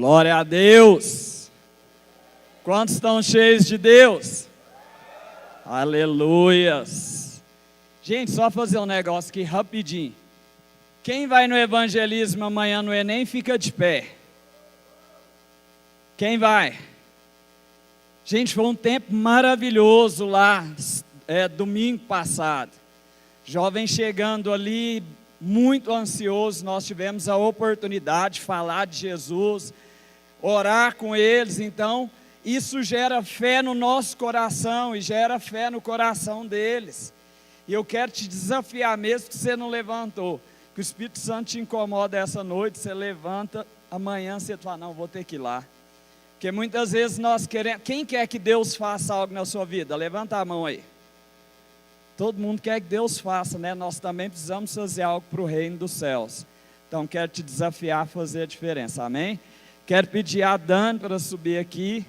Glória a Deus. Quantos estão cheios de Deus? Aleluias. Gente, só fazer um negócio aqui rapidinho. Quem vai no evangelismo amanhã no Enem, fica de pé. Quem vai? Gente, foi um tempo maravilhoso lá, domingo passado. Jovem chegando ali, muito ansioso, nós tivemos a oportunidade de falar de Jesus, orar com eles, então isso gera fé no nosso coração e gera fé no coração deles. E eu quero te desafiar mesmo que você não levantou, que o Espírito Santo te incomoda essa noite, você levanta, amanhã você fala, não, vou ter que ir lá. Porque muitas vezes nós queremos, quem quer que Deus faça algo na sua vida? Levanta a mão aí. Todo mundo quer que Deus faça, né? Nós também precisamos fazer algo para o reino dos céus. Então quero te desafiar a fazer a diferença, amém? Quero pedir a Dani para subir aqui.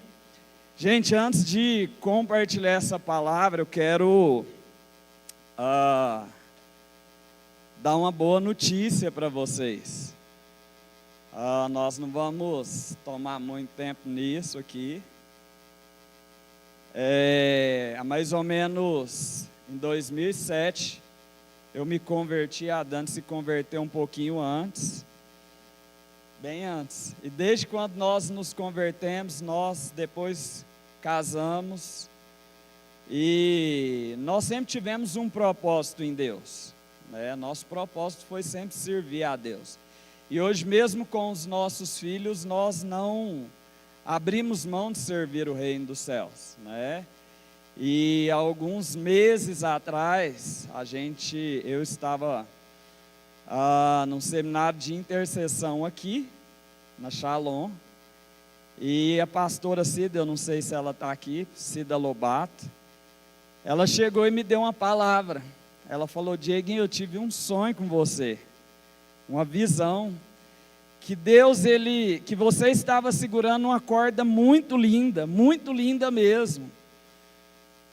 Gente, antes de compartilhar essa palavra, eu quero dar uma boa notícia para vocês. Nós não vamos tomar muito tempo nisso aqui. Há mais ou menos em 2007, eu me converti, a Dani se converteu um pouquinho antes, bem antes. E desde quando nós nos convertemos, nós depois casamos, e nós sempre tivemos um propósito em Deus, né? Nosso propósito foi sempre servir a Deus. E hoje mesmo com os nossos filhos, nós não abrimos mão de servir o reino dos céus, né? E alguns meses atrás, eu estava num seminário de intercessão aqui, na Shalom, e a pastora Cida, eu não sei se ela está aqui, Cida Lobato, ela chegou e me deu uma palavra. Ela falou, Dieguinho, eu tive um sonho com você, uma visão, que Deus, que você estava segurando uma corda muito linda mesmo.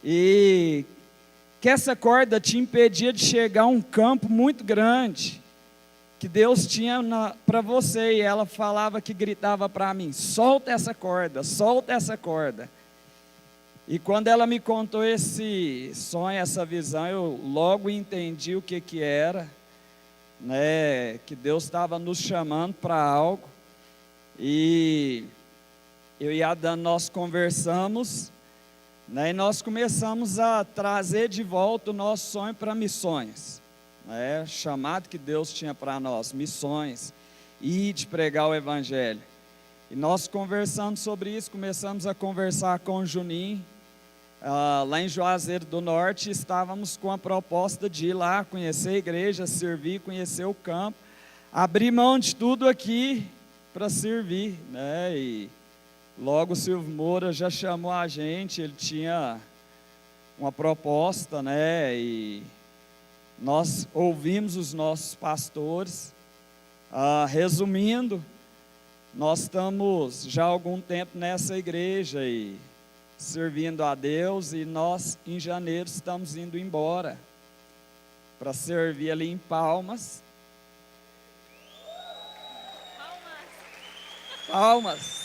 E que essa corda te impedia de chegar a um campo muito grande, que Deus tinha para você, e ela falava, que gritava para mim, solta essa corda, solta essa corda. E quando ela me contou esse sonho, essa visão, eu logo entendi o que era, né, que Deus estava nos chamando para algo. E eu e a Dani, nós conversamos, né, e nós começamos a trazer de volta o nosso sonho para missões, né, chamado que Deus tinha para nós, missões, e de pregar o Evangelho. E nós conversando sobre isso, começamos a conversar com o Juninho, lá em Juazeiro do Norte, estávamos com a proposta de ir lá, conhecer a igreja, servir, conhecer o campo, abrir mão de tudo aqui para servir, né, e logo o Silvio Moura já chamou a gente, ele tinha uma proposta, né, e nós ouvimos os nossos pastores. Resumindo, nós estamos já há algum tempo nessa igreja e servindo a Deus, e nós em janeiro estamos indo embora para servir ali em Palmas. Palmas.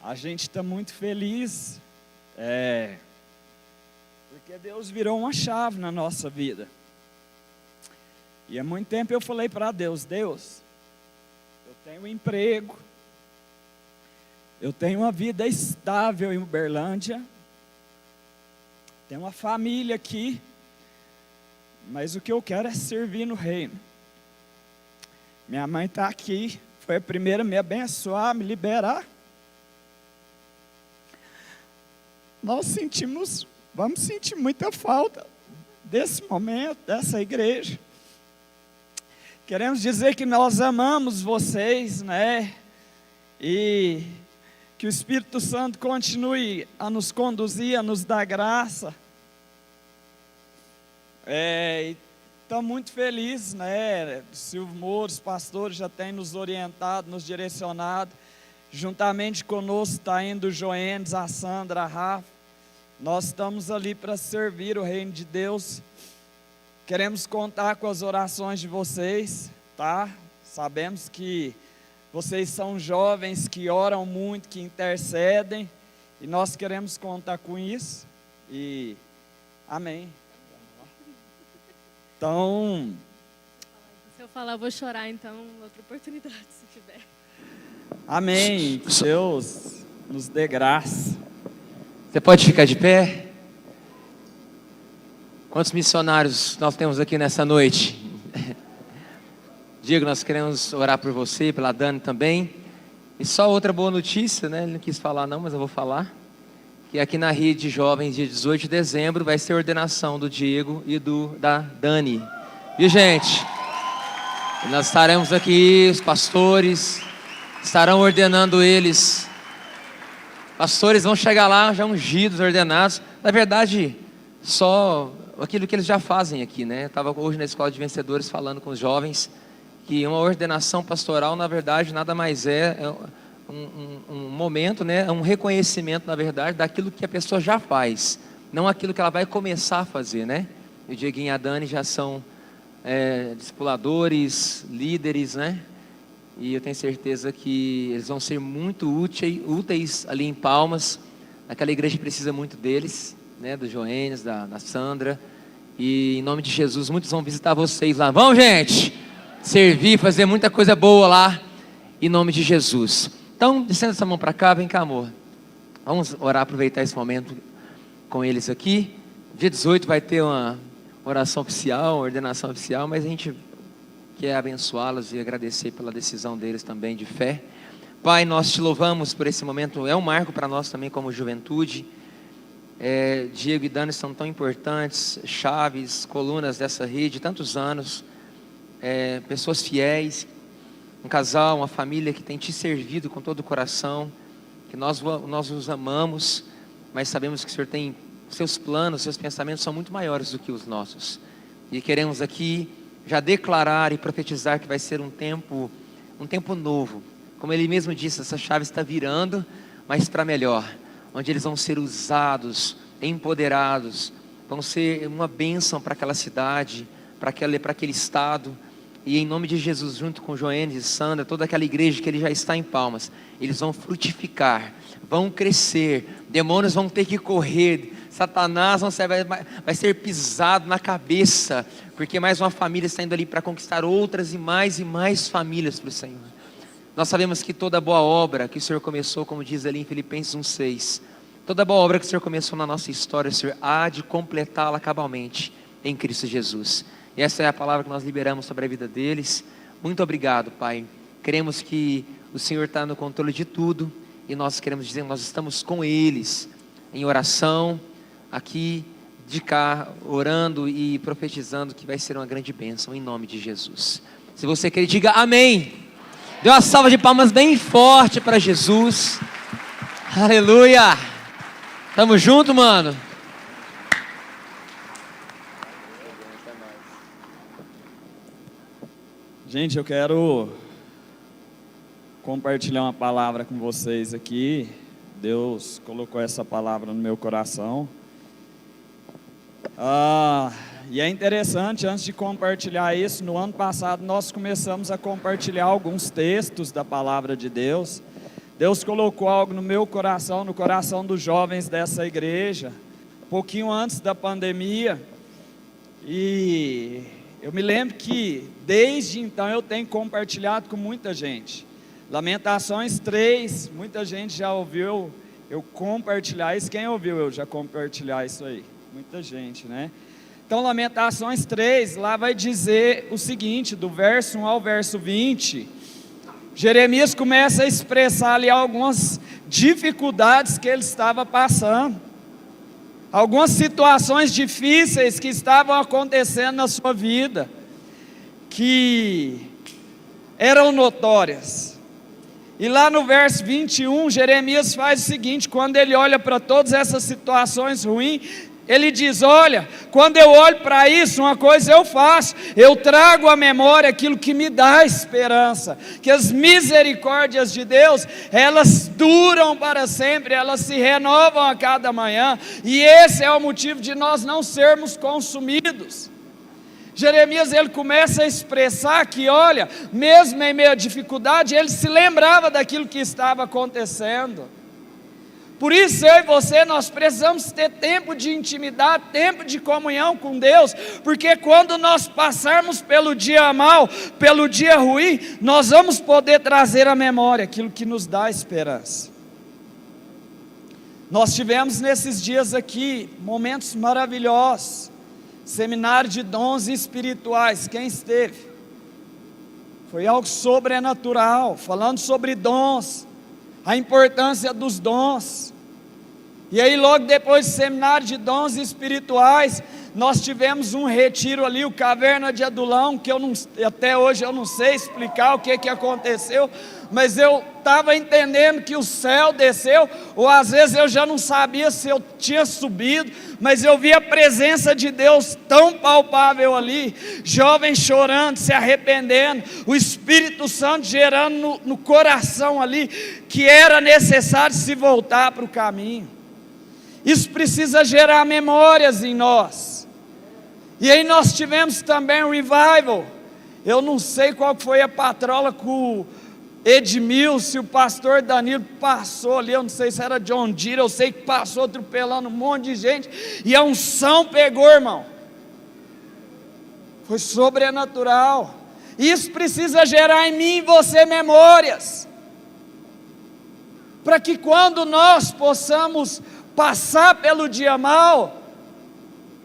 A gente está muito feliz, porque Deus virou uma chave na nossa vida. E há muito tempo eu falei para Deus, eu tenho um emprego, eu tenho uma vida estável em Uberlândia, tenho uma família aqui, mas o que eu quero é servir no reino. Minha mãe está aqui, foi a primeira a me abençoar, me liberar. Nós vamos sentir muita falta desse momento, dessa igreja. Queremos dizer que nós amamos vocês, né? E que o Espírito Santo continue a nos conduzir, a nos dar graça. estamos muito felizes, né? O Silvio Moura, os pastores já têm nos orientado, nos direcionado. Juntamente conosco está indo o Joênis, a Sandra, a Rafa. Nós estamos ali para servir o reino de Deus. Queremos contar com as orações de vocês, tá? Sabemos que vocês são jovens que oram muito, que intercedem. E nós queremos contar com isso. E amém. Então, se eu falar, eu vou chorar, então, outra oportunidade, se tiver. Amém. Que Deus nos dê graça. Você pode ficar de pé? Quantos missionários nós temos aqui nessa noite? Diego, nós queremos orar por você, pela Dani também. E só outra boa notícia, né? Ele não quis falar não, mas eu vou falar. Que aqui na Rede Jovens, dia 18 de dezembro, vai ser a ordenação do Diego e da Dani. Viu, gente? E nós estaremos aqui, os pastores estarão ordenando eles. Pastores vão chegar lá, já ungidos, ordenados. Na verdade, só aquilo que eles já fazem aqui, né? Eu estava hoje na Escola de Vencedores falando com os jovens que uma ordenação pastoral, na verdade, nada mais é um momento, né? É um reconhecimento, na verdade, daquilo que a pessoa já faz, não aquilo que ela vai começar a fazer, né? O Dieguinho e a Dani já são discipuladores, líderes, né? E eu tenho certeza que eles vão ser muito úteis ali em Palmas. Aquela igreja precisa muito deles, né? Do Joênis, da Sandra. E em nome de Jesus, muitos vão visitar vocês lá. Vamos, gente! Servir, fazer muita coisa boa lá, em nome de Jesus. Então, descendo essa mão para cá, vem cá, amor. Vamos orar, aproveitar esse momento com eles aqui. Dia 18 vai ter uma oração oficial, uma ordenação oficial, mas a gente quer abençoá-los e agradecer pela decisão deles também de fé. Pai, nós te louvamos por esse momento, é um marco para nós também como juventude. Diego e Dani são tão importantes, chaves, colunas dessa rede, tantos anos, pessoas fiéis, um casal, uma família que tem te servido com todo o coração, que nós os amamos, mas sabemos que o Senhor tem seus planos, seus pensamentos são muito maiores do que os nossos, e queremos aqui já declarar e profetizar que vai ser um tempo novo, como Ele mesmo disse, essa chave está virando, mas para melhor, onde eles vão ser usados, empoderados, vão ser uma bênção para aquela cidade, para aquele estado. E em nome de Jesus, junto com Joênis e Sandra, toda aquela igreja que ele já está em Palmas, eles vão frutificar, vão crescer, demônios vão ter que correr, Satanás vai ser pisado na cabeça, porque mais uma família está indo ali para conquistar outras e mais famílias para o Senhor. Nós sabemos que toda boa obra que o Senhor começou, como diz ali em Filipenses 1,6, toda boa obra que o Senhor começou na nossa história, o Senhor há de completá-la cabalmente em Cristo Jesus. E essa é a palavra que nós liberamos sobre a vida deles. Muito obrigado, Pai. Queremos que o Senhor está no controle de tudo. E nós queremos dizer que nós estamos com eles em oração, aqui de cá, orando e profetizando que vai ser uma grande bênção em nome de Jesus. Se você quer, diga amém. Dê uma salva de palmas bem forte para Jesus. Aleluia. Tamo junto, mano. Gente, eu quero compartilhar uma palavra com vocês aqui. Deus colocou essa palavra no meu coração. E é interessante, antes de compartilhar isso, no ano passado nós começamos a compartilhar alguns textos da palavra de Deus. Deus colocou algo no meu coração, no coração dos jovens dessa igreja, um pouquinho antes da pandemia. E eu me lembro que desde então eu tenho compartilhado com muita gente. Lamentações 3, muita gente já ouviu eu compartilhar isso. Quem ouviu eu já compartilhar isso aí? Muita gente, né? Então, Lamentações 3, lá vai dizer o seguinte, do verso 1 ao verso 20, Jeremias começa a expressar ali algumas dificuldades que ele estava passando, algumas situações difíceis que estavam acontecendo na sua vida, que eram notórias. E lá no verso 21, Jeremias faz o seguinte, quando ele olha para todas essas situações ruins, Ele diz: olha, quando eu olho para isso, uma coisa eu faço, eu trago à memória aquilo que me dá esperança, que as misericórdias de Deus, elas duram para sempre, elas se renovam a cada manhã, e esse é o motivo de nós não sermos consumidos. Jeremias, ele começa a expressar que, olha, mesmo em meio à dificuldade, ele se lembrava daquilo que estava acontecendo. Por isso eu e você, nós precisamos ter tempo de intimidade, tempo de comunhão com Deus, porque quando nós passarmos pelo dia mal, pelo dia ruim, nós vamos poder trazer à memória aquilo que nos dá esperança. Nós tivemos nesses dias aqui momentos maravilhosos, seminário de dons espirituais. Quem esteve? Foi algo sobrenatural, falando sobre dons, a importância dos dons. E aí logo depois do seminário de dons espirituais, nós tivemos um retiro ali, o Caverna de Adulão, que até hoje eu não sei explicar o que aconteceu, mas eu estava entendendo que o céu desceu, ou às vezes eu já não sabia se eu tinha subido, mas eu vi a presença de Deus tão palpável ali, jovens chorando, se arrependendo, o Espírito Santo gerando no coração ali, que era necessário se voltar para o caminho. Isso precisa gerar memórias em nós. E aí nós tivemos também um revival. Eu não sei qual foi a patrola com o Edmil, se o pastor Danilo passou ali, eu não sei se era John Deere, eu sei que passou atropelando um monte de gente, e a unção pegou, irmão. Foi sobrenatural. Isso precisa gerar em mim e você memórias, para que quando nós possamos passar pelo dia mal,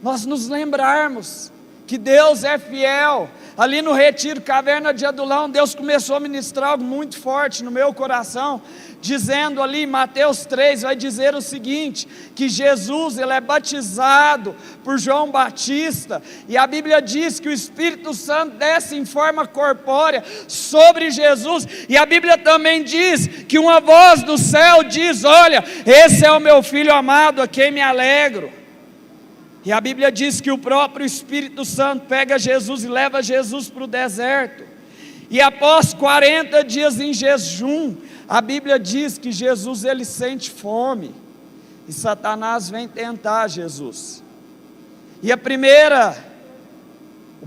nós nos lembrarmos que Deus é fiel. Ali no retiro Caverna de Adulão, Deus começou a ministrar algo muito forte no meu coração, dizendo ali em Mateus 3, vai dizer o seguinte, que Jesus, ele é batizado por João Batista, e a Bíblia diz que o Espírito Santo desce em forma corpórea sobre Jesus, e a Bíblia também diz que uma voz do céu diz: olha, esse é o meu Filho amado, a quem me alegro. E a Bíblia diz que o próprio Espírito Santo pega Jesus e leva Jesus para o deserto. E após 40 dias em jejum, a Bíblia diz que Jesus, ele sente fome. E Satanás vem tentar Jesus. E o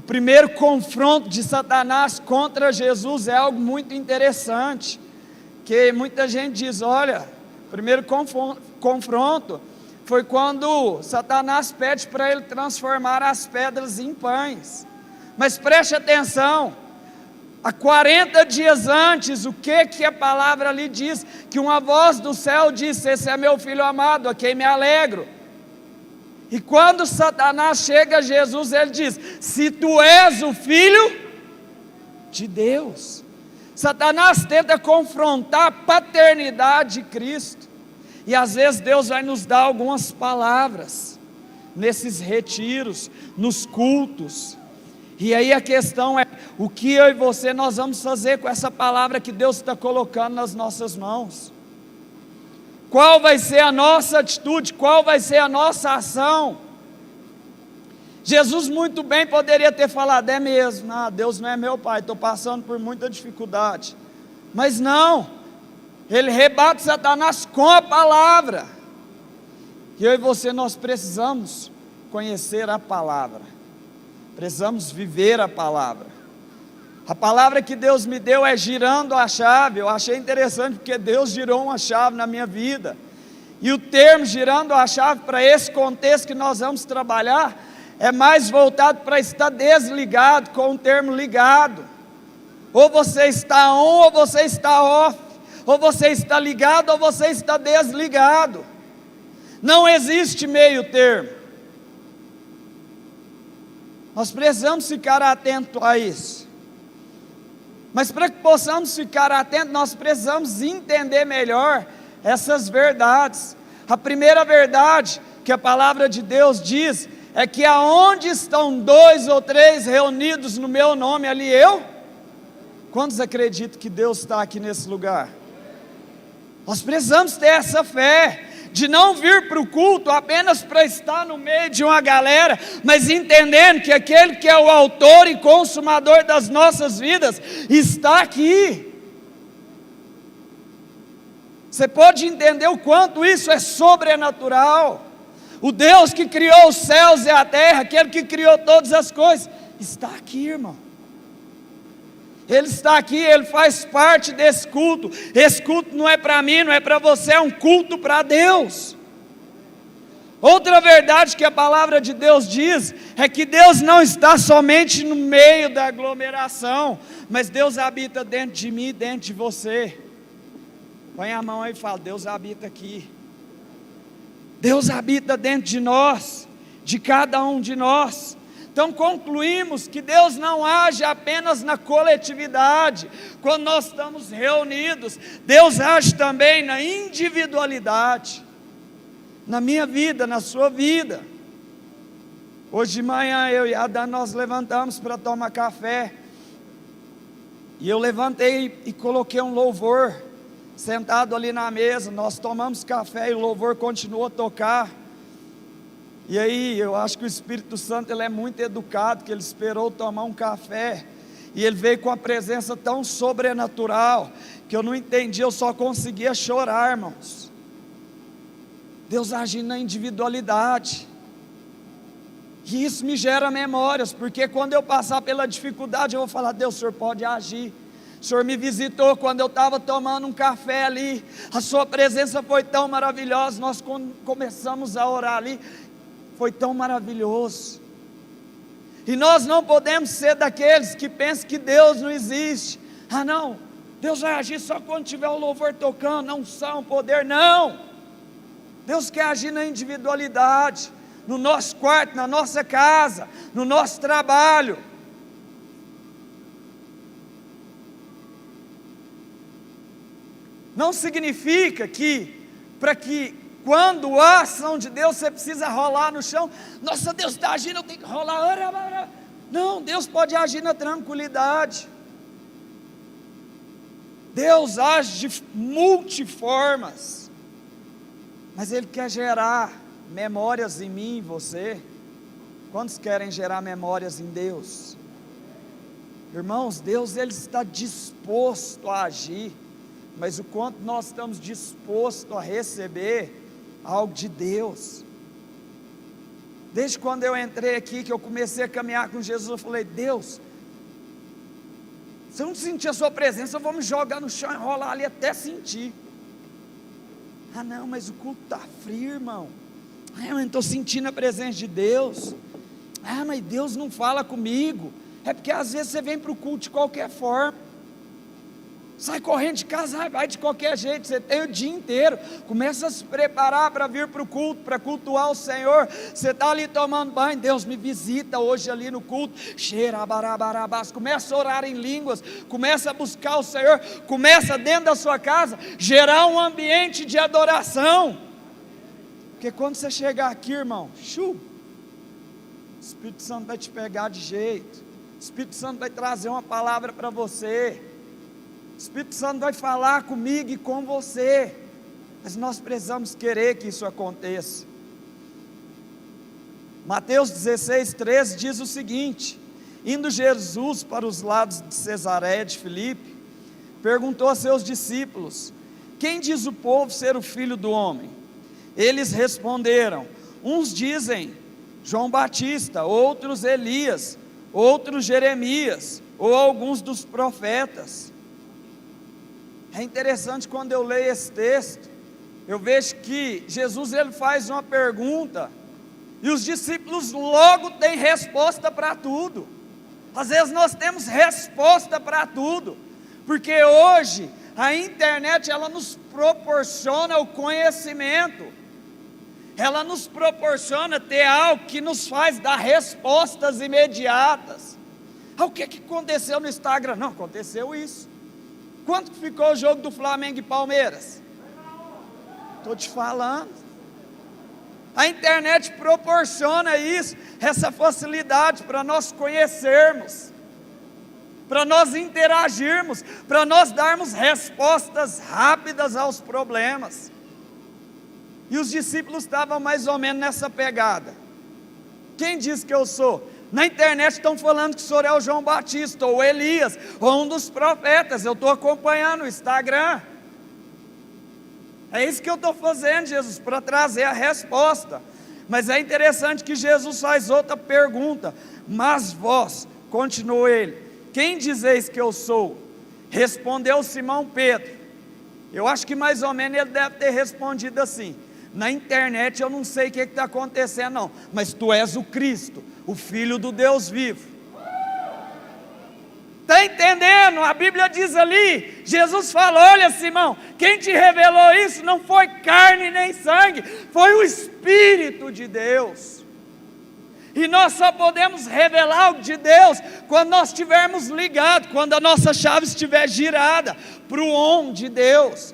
primeiro confronto de Satanás contra Jesus é algo muito interessante. Que muita gente diz: olha, o primeiro confronto foi quando Satanás pede para ele transformar as pedras em pães. Mas preste atenção, há 40 dias antes, o que a palavra ali diz? Que uma voz do céu disse: esse é meu Filho amado, a quem me alegro. E quando Satanás chega a Jesus, ele diz: se tu és o Filho de Deus. Satanás tenta confrontar a paternidade de Cristo. E às vezes Deus vai nos dar algumas palavras, nesses retiros, nos cultos. E aí a questão é, o que eu e você nós vamos fazer com essa palavra que Deus está colocando nas nossas mãos? Qual vai ser a nossa atitude? Qual vai ser a nossa ação? Jesus muito bem poderia ter falado: é mesmo, Deus não é meu pai, estou passando por muita dificuldade. Mas não. Ele rebate Satanás com a palavra. E eu e você, nós precisamos conhecer a palavra. Precisamos viver a palavra. A palavra que Deus me deu é girando a chave. Eu achei interessante porque Deus girou uma chave na minha vida. E o termo girando a chave, para esse contexto que nós vamos trabalhar, é mais voltado para estar desligado com o termo ligado. Ou você está on ou você está off. Ou você está ligado ou você está desligado. Não existe meio termo. Nós precisamos ficar atentos a isso. Mas para que possamos ficar atentos, nós precisamos entender melhor essas verdades. A primeira verdade que a palavra de Deus diz é que aonde estão 2 ou 3 reunidos no meu nome, ali eu. Quantos acreditam que Deus está aqui nesse lugar? Nós precisamos ter essa fé. de não vir para o culto apenas para estar no meio de uma galera, mas entendendo que aquele que é o autor e consumador das nossas vidas está aqui. Você pode entender o quanto isso é sobrenatural. O Deus que criou os céus e a terra, aquele que criou todas as coisas, está aqui, irmão. Ele está aqui, Ele faz parte desse culto. Esse culto não é para mim, não é para você, é um culto para Deus. Outra verdade que a palavra de Deus diz, é que Deus não está somente no meio da aglomeração, mas Deus habita dentro de mim, dentro de você. Põe a mão aí e fala: Deus habita aqui. Deus habita dentro de nós, de cada um de nós. Então concluímos que Deus não age apenas na coletividade, quando nós estamos reunidos. Deus age também na individualidade, na minha vida, na sua vida. Hoje de manhã eu e a Dana, nós levantamos para tomar café, e eu levantei e coloquei um louvor, sentado ali na mesa, nós tomamos café e o louvor continuou a tocar. E aí, eu acho que o Espírito Santo, ele é muito educado, que ele esperou tomar um café, e ele veio com a presença tão sobrenatural, que eu não entendi, eu só conseguia chorar, irmãos. Deus agindo na individualidade, e isso me gera memórias, porque quando eu passar pela dificuldade, eu vou falar: Deus, o Senhor pode agir. O Senhor me visitou quando eu estava tomando um café ali, a sua presença foi tão maravilhosa, nós começamos a orar ali, foi tão maravilhoso. E nós não podemos ser daqueles que pensam que Deus não existe. Ah não, Deus vai agir só quando tiver o louvor tocando, não unção, poder, não. Deus quer agir na individualidade, no nosso quarto, na nossa casa, no nosso trabalho. Não significa que, para que quando a ação de Deus, você precisa rolar no chão. Nossa, Deus está agindo, eu tenho que rolar. Não, Deus pode agir na tranquilidade. Deus age de multiformas, mas Ele quer gerar memórias em mim e em você. Quantos querem gerar memórias em Deus? Irmãos, Deus, Ele está disposto a agir, mas o quanto nós estamos dispostos a receber algo de Deus. Desde quando eu entrei aqui, que eu comecei a caminhar com Jesus, eu falei: Deus, se eu não sentir a sua presença, eu vou me jogar no chão e rolar ali até sentir. Ah não, mas o culto está frio, irmão. Ah, eu não estou sentindo a presença de Deus. Ah, mas Deus não fala comigo. É porque às vezes você vem para o culto de qualquer forma, sai correndo de casa, vai de qualquer jeito, você tem o dia inteiro, começa a se preparar para vir para o culto, para cultuar o Senhor, você está ali tomando banho, Deus me visita hoje ali no culto, começa a orar em línguas, começa a buscar o Senhor, começa dentro da sua casa, gerar um ambiente de adoração, porque quando você chegar aqui, irmão, o Espírito Santo vai te pegar de jeito, o Espírito Santo vai trazer uma palavra para você, o Espírito Santo vai falar comigo e com você, mas nós precisamos querer que isso aconteça. Mateus 16:13 diz o seguinte: indo Jesus para os lados de Cesareia de Filipe, perguntou a seus discípulos: quem diz o povo ser o Filho do Homem? Eles responderam: uns dizem João Batista, outros Elias, outros Jeremias, ou alguns dos profetas. É interessante, quando eu leio esse texto, eu vejo que Jesus, ele faz uma pergunta, e os discípulos logo têm resposta para tudo. Às vezes nós temos resposta para tudo, porque hoje a internet, ela nos proporciona o conhecimento, ela nos proporciona ter algo que nos faz dar respostas imediatas. Ah, o que aconteceu no Instagram? Não, aconteceu isso. Quanto que ficou o jogo do Flamengo e Palmeiras? Estou te falando. A internet proporciona isso, essa facilidade para nós conhecermos, para nós interagirmos, para nós darmos respostas rápidas aos problemas. E os discípulos estavam mais ou menos nessa pegada. Quem diz que eu sou? Na internet estão falando que o senhor é o João Batista, ou Elias, ou um dos profetas. Eu estou acompanhando o Instagram. É isso que eu estou fazendo, Jesus, para trazer a resposta. Mas é interessante que Jesus faz outra pergunta. Mas vós, continuou ele, quem dizeis que eu sou? Respondeu Simão Pedro. Eu acho que mais ou menos ele deve ter respondido assim: na internet eu não sei o que está acontecendo não, mas tu és o Cristo, o Filho do Deus vivo. Está entendendo? A Bíblia diz ali, Jesus fala: olha Simão, quem te revelou isso não foi carne nem sangue, foi o Espírito de Deus. E nós só podemos revelar o de Deus quando nós estivermos ligados, quando a nossa chave estiver girada para o on de Deus.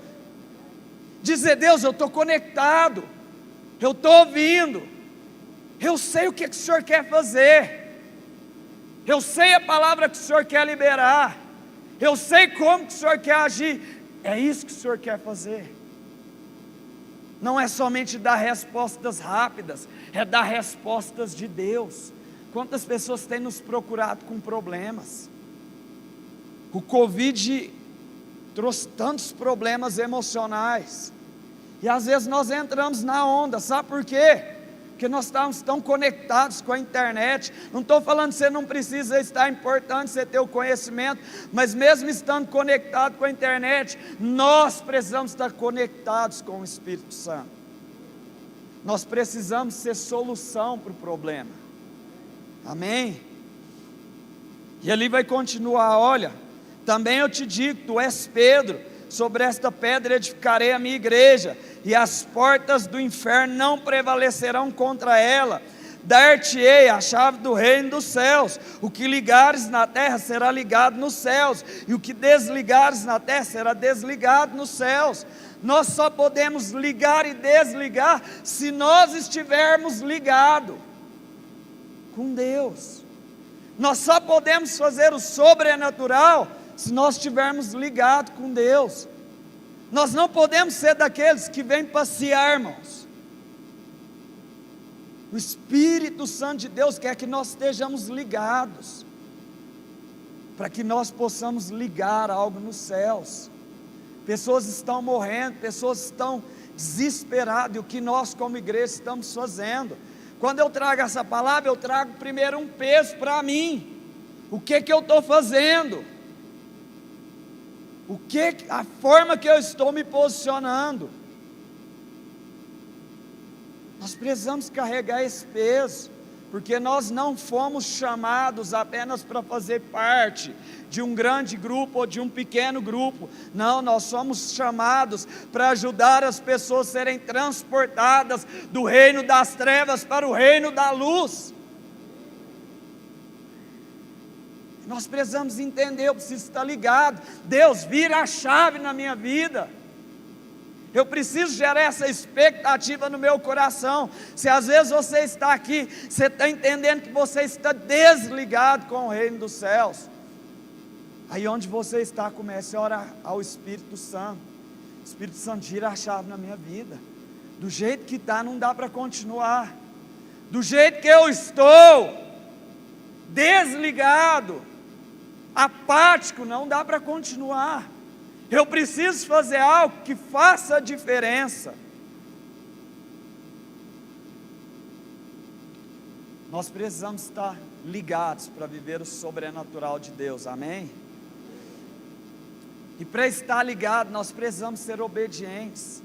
Dizer: Deus, eu estou conectado, eu estou ouvindo, eu sei o que o Senhor quer fazer, eu sei a palavra que o Senhor quer liberar, eu sei como que o Senhor quer agir. É isso que o Senhor quer fazer. Não é somente dar respostas rápidas, é dar respostas de Deus. Quantas pessoas têm nos procurado com problemas? O Covid trouxe tantos problemas emocionais, e às vezes nós entramos na onda, sabe por quê? Porque nós estamos tão conectados com a internet. Não estou falando que você não precisa estar, importante você ter o conhecimento, mas mesmo estando conectado com a internet, nós precisamos estar conectados com o Espírito Santo. Nós precisamos ser solução para o problema. Amém? E ali vai continuar: olha, também eu te digo, tu és Pedro, sobre esta pedra edificarei a minha igreja, e as portas do inferno não prevalecerão contra ela. Dar-te-ei a chave do reino dos céus. O que ligares na terra será ligado nos céus, e o que desligares na terra será desligado nos céus. Nós só podemos ligar e desligar se nós estivermos ligados com Deus. Nós só podemos fazer o sobrenatural se nós estivermos ligados com Deus. Nós não podemos ser daqueles que vêm passear, irmãos. O Espírito Santo de Deus quer que nós estejamos ligados, para que nós possamos ligar algo nos céus. Pessoas estão morrendo, pessoas estão desesperadas, e o que nós como igreja estamos fazendo? Quando eu trago essa palavra, eu trago primeiro um peso para mim. O que eu estou fazendo? A forma que eu estou me posicionando. Nós precisamos carregar esse peso, porque nós não fomos chamados apenas para fazer parte de um grande grupo ou de um pequeno grupo. Não, nós somos chamados para ajudar as pessoas a serem transportadas do reino das trevas para o reino da luz. Nós precisamos entender, eu preciso estar ligado. Deus, vira a chave na minha vida. Eu preciso gerar essa expectativa no meu coração. Se às vezes você está aqui, você está entendendo que você está desligado com o reino dos céus, aí onde você está, comece a orar ao Espírito Santo. Espírito Santo, gira a chave na minha vida. Do jeito que está, não dá para continuar. Do jeito que eu estou, desligado, apático, não dá para continuar. Eu preciso fazer algo que faça a diferença. Nós precisamos estar ligados para viver o sobrenatural de Deus, amém? E para estar ligado, nós precisamos ser obedientes.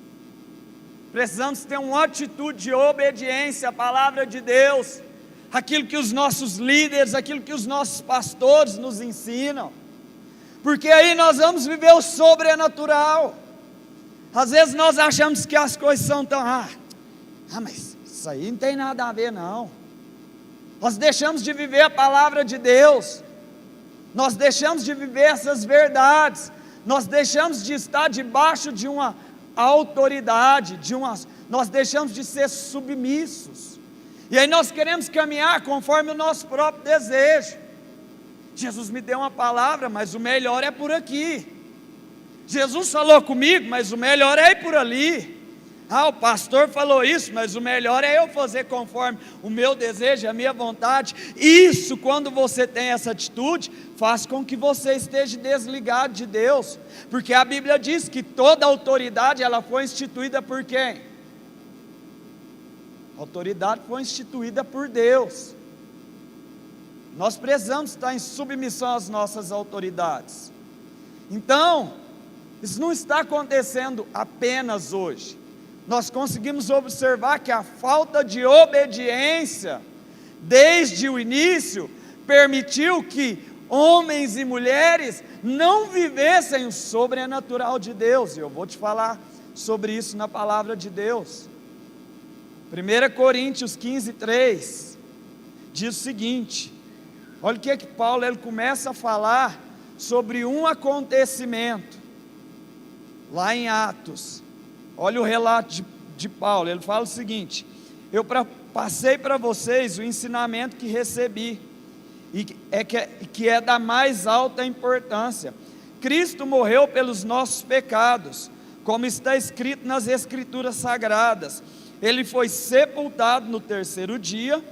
Precisamos ter uma atitude de obediência à palavra de Deus, aquilo que os nossos líderes, aquilo que os nossos pastores nos ensinam, porque aí nós vamos viver o sobrenatural. Às vezes nós achamos que as coisas são tão, mas isso aí não tem nada a ver não. Nós deixamos de viver a palavra de Deus, nós deixamos de viver essas verdades, nós deixamos de estar debaixo de uma autoridade, nós deixamos de ser submissos, e aí nós queremos caminhar conforme o nosso próprio desejo. Jesus me deu uma palavra, mas o melhor é por aqui. Jesus falou comigo, mas o melhor é ir por ali. Ah, o pastor falou isso, mas o melhor é eu fazer conforme o meu desejo, a minha vontade. Isso, quando você tem essa atitude, faz com que você esteja desligado de Deus, porque a Bíblia diz que toda autoridade, ela foi instituída por quem? A autoridade foi instituída por Deus. Nós precisamos estar em submissão às nossas autoridades. Então, isso não está acontecendo apenas hoje. Nós conseguimos observar que a falta de obediência, desde o início, permitiu que homens e mulheres não vivessem o sobrenatural de Deus. E eu vou te falar sobre isso na palavra de Deus. 1 Coríntios 15:3 diz o seguinte: olha o que é que Paulo ele começa a falar sobre um acontecimento lá em Atos. Olha o relato de Paulo, ele fala o seguinte: eu passei para vocês o ensinamento que recebi, e que é da mais alta importância. Cristo morreu pelos nossos pecados, como está escrito nas Escrituras Sagradas. Ele foi sepultado no terceiro dia,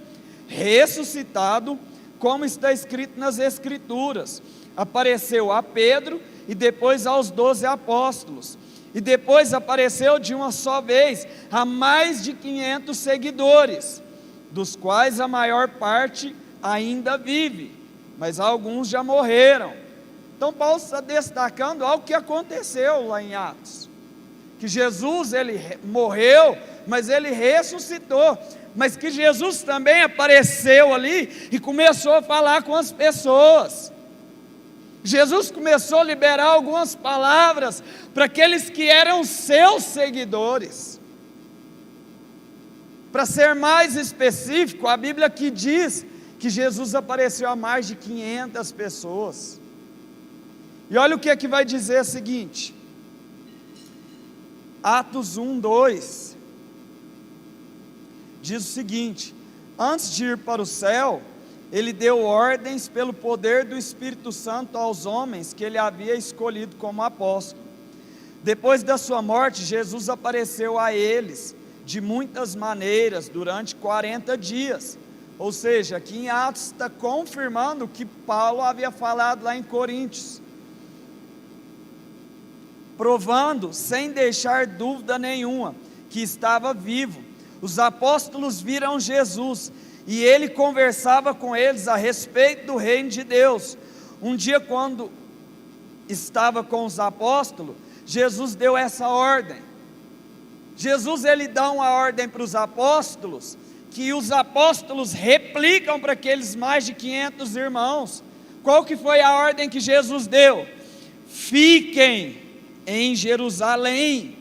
ressuscitado, como está escrito nas Escrituras. Apareceu a Pedro e depois aos 12 apóstolos. E depois apareceu de uma só vez a mais de 500 seguidores, dos quais a maior parte ainda vive, mas alguns já morreram. Então Paulo está destacando algo que aconteceu lá em Atos, que Jesus ele morreu, mas ele ressuscitou, mas que Jesus também apareceu ali e começou a falar com as pessoas. Jesus começou a liberar algumas palavras para aqueles que eram seus seguidores. Para ser mais específico, a Bíblia aqui diz que Jesus apareceu a mais de 500 pessoas. E olha o que é que vai dizer o seguinte, Atos 1:2, diz o seguinte: antes de ir para o céu, ele deu ordens pelo poder do Espírito Santo aos homens que ele havia escolhido como apóstolo. Depois da sua morte, Jesus apareceu a eles de muitas maneiras durante 40 dias. Ou seja, aqui em Atos está confirmando o que Paulo havia falado lá em Coríntios, provando, sem deixar dúvida nenhuma, que estava vivo. Os apóstolos viram Jesus, e ele conversava com eles a respeito do reino de Deus. Um dia, quando estava com os apóstolos, Jesus deu essa ordem. Jesus ele dá uma ordem para os apóstolos, que os apóstolos replicam para aqueles mais de 500 irmãos. Qual que foi a ordem que Jesus deu? Fiquem em Jerusalém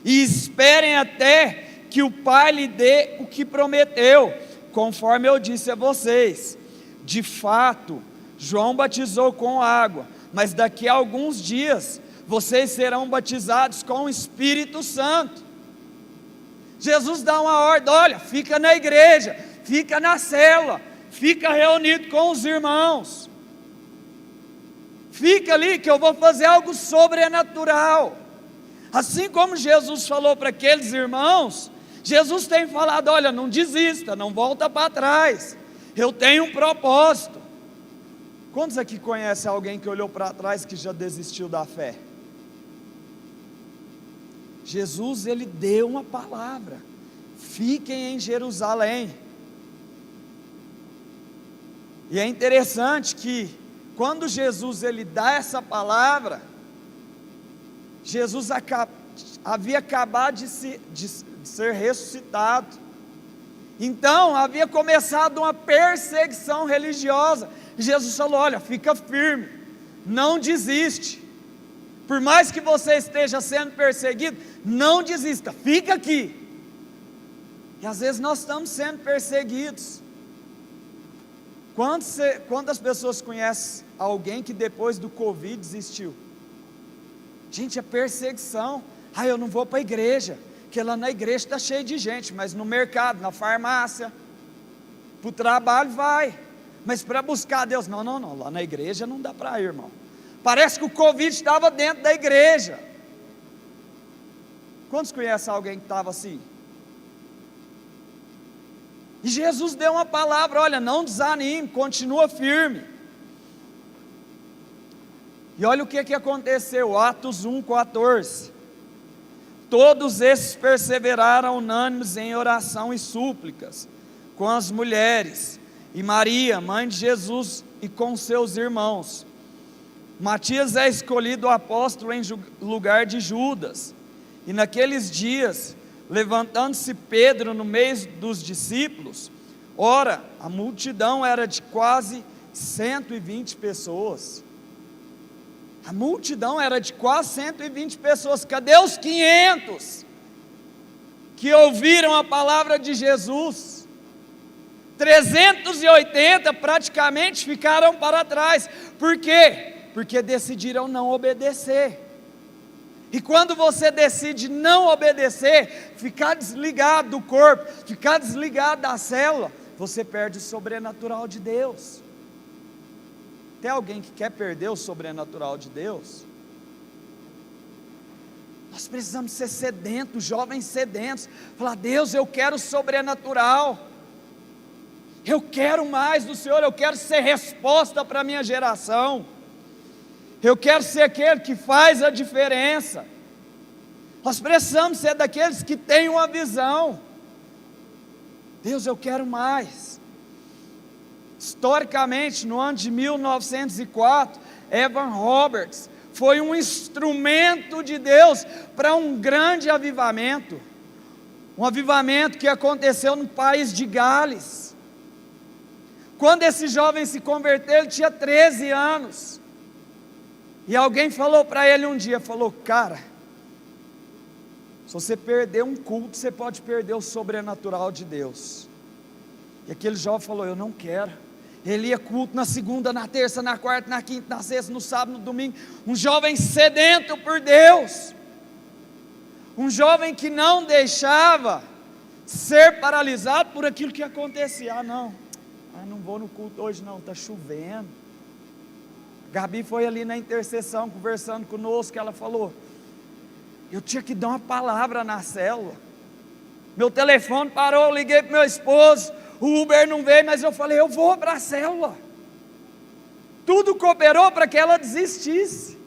e esperem até que o Pai lhe dê o que prometeu, conforme eu disse a vocês. De fato, João batizou com água, mas daqui a alguns dias vocês serão batizados com o Espírito Santo. Jesus dá uma ordem: olha, fica na igreja, fica na célula, fica reunido com os irmãos, fica ali que eu vou fazer algo sobrenatural. Assim como Jesus falou para aqueles irmãos, Jesus tem falado: olha, não desista, não volta para trás, eu tenho um propósito. Quantos aqui conhecem alguém que olhou para trás que já desistiu da fé? Jesus ele deu uma palavra: fiquem em Jerusalém. E é interessante que quando Jesus ele dá essa palavra, Jesus havia acabado de ser ressuscitado. Então havia começado uma perseguição religiosa. Jesus falou: olha, fica firme, não desiste. Por mais que você esteja sendo perseguido, não desista, fica aqui. E às vezes nós estamos sendo perseguidos. Quantas pessoas conhecem alguém que depois do Covid desistiu? Gente, é perseguição. Ah, eu não vou para a igreja, porque lá na igreja está cheio de gente, mas no mercado, na farmácia, para o trabalho vai, mas para buscar Deus, não, lá na igreja não dá para ir, irmão. Parece que o Covid estava dentro da igreja. Quantos conhecem alguém que estava assim? E Jesus deu uma palavra: olha, não desanime, continua firme. E olha o que aconteceu, Atos 1,14. Todos esses perseveraram unânimes em oração e súplicas, com as mulheres, e Maria, mãe de Jesus, e com seus irmãos. Matias é escolhido apóstolo em lugar de Judas. E naqueles dias, levantando-se Pedro no meio dos discípulos, ora, a multidão era de quase 120 pessoas. A multidão era de quase 120 pessoas. Cadê os 500 que ouviram a palavra de Jesus? 380 praticamente ficaram para trás. Por quê? Porque decidiram não obedecer. E quando você decide não obedecer, ficar desligado do corpo, ficar desligado da célula, você perde o sobrenatural de Deus. Tem alguém que quer perder o sobrenatural de Deus? Nós precisamos ser sedentos, jovens sedentos, falar: Deus, eu quero o sobrenatural, eu quero mais do Senhor, eu quero ser resposta para a minha geração, eu quero ser aquele que faz a diferença. Nós precisamos ser daqueles que têm uma visão. Deus, eu quero mais. Historicamente, no ano de 1904, Evan Roberts foi um instrumento de Deus para um grande avivamento. Um avivamento que aconteceu no país de Gales. Quando esse jovem se converteu, ele tinha 13 anos. E alguém falou para ele um dia, falou: cara, se você perder um culto, você pode perder o sobrenatural de Deus. E aquele jovem falou: eu não quero. Ele ia culto na segunda, na terça, na quarta, na quinta, na sexta, no sábado, no domingo. Um jovem sedento por Deus. Um jovem que não deixava ser paralisado por aquilo que acontecia. Não vou no culto hoje não, está chovendo. Gabi foi ali na intercessão, conversando conosco, ela falou: eu tinha que dar uma palavra na célula. Meu telefone parou, eu liguei para meu esposo, o Uber não veio, mas eu falei: eu vou para a célula. Tudo cooperou para que ela desistisse.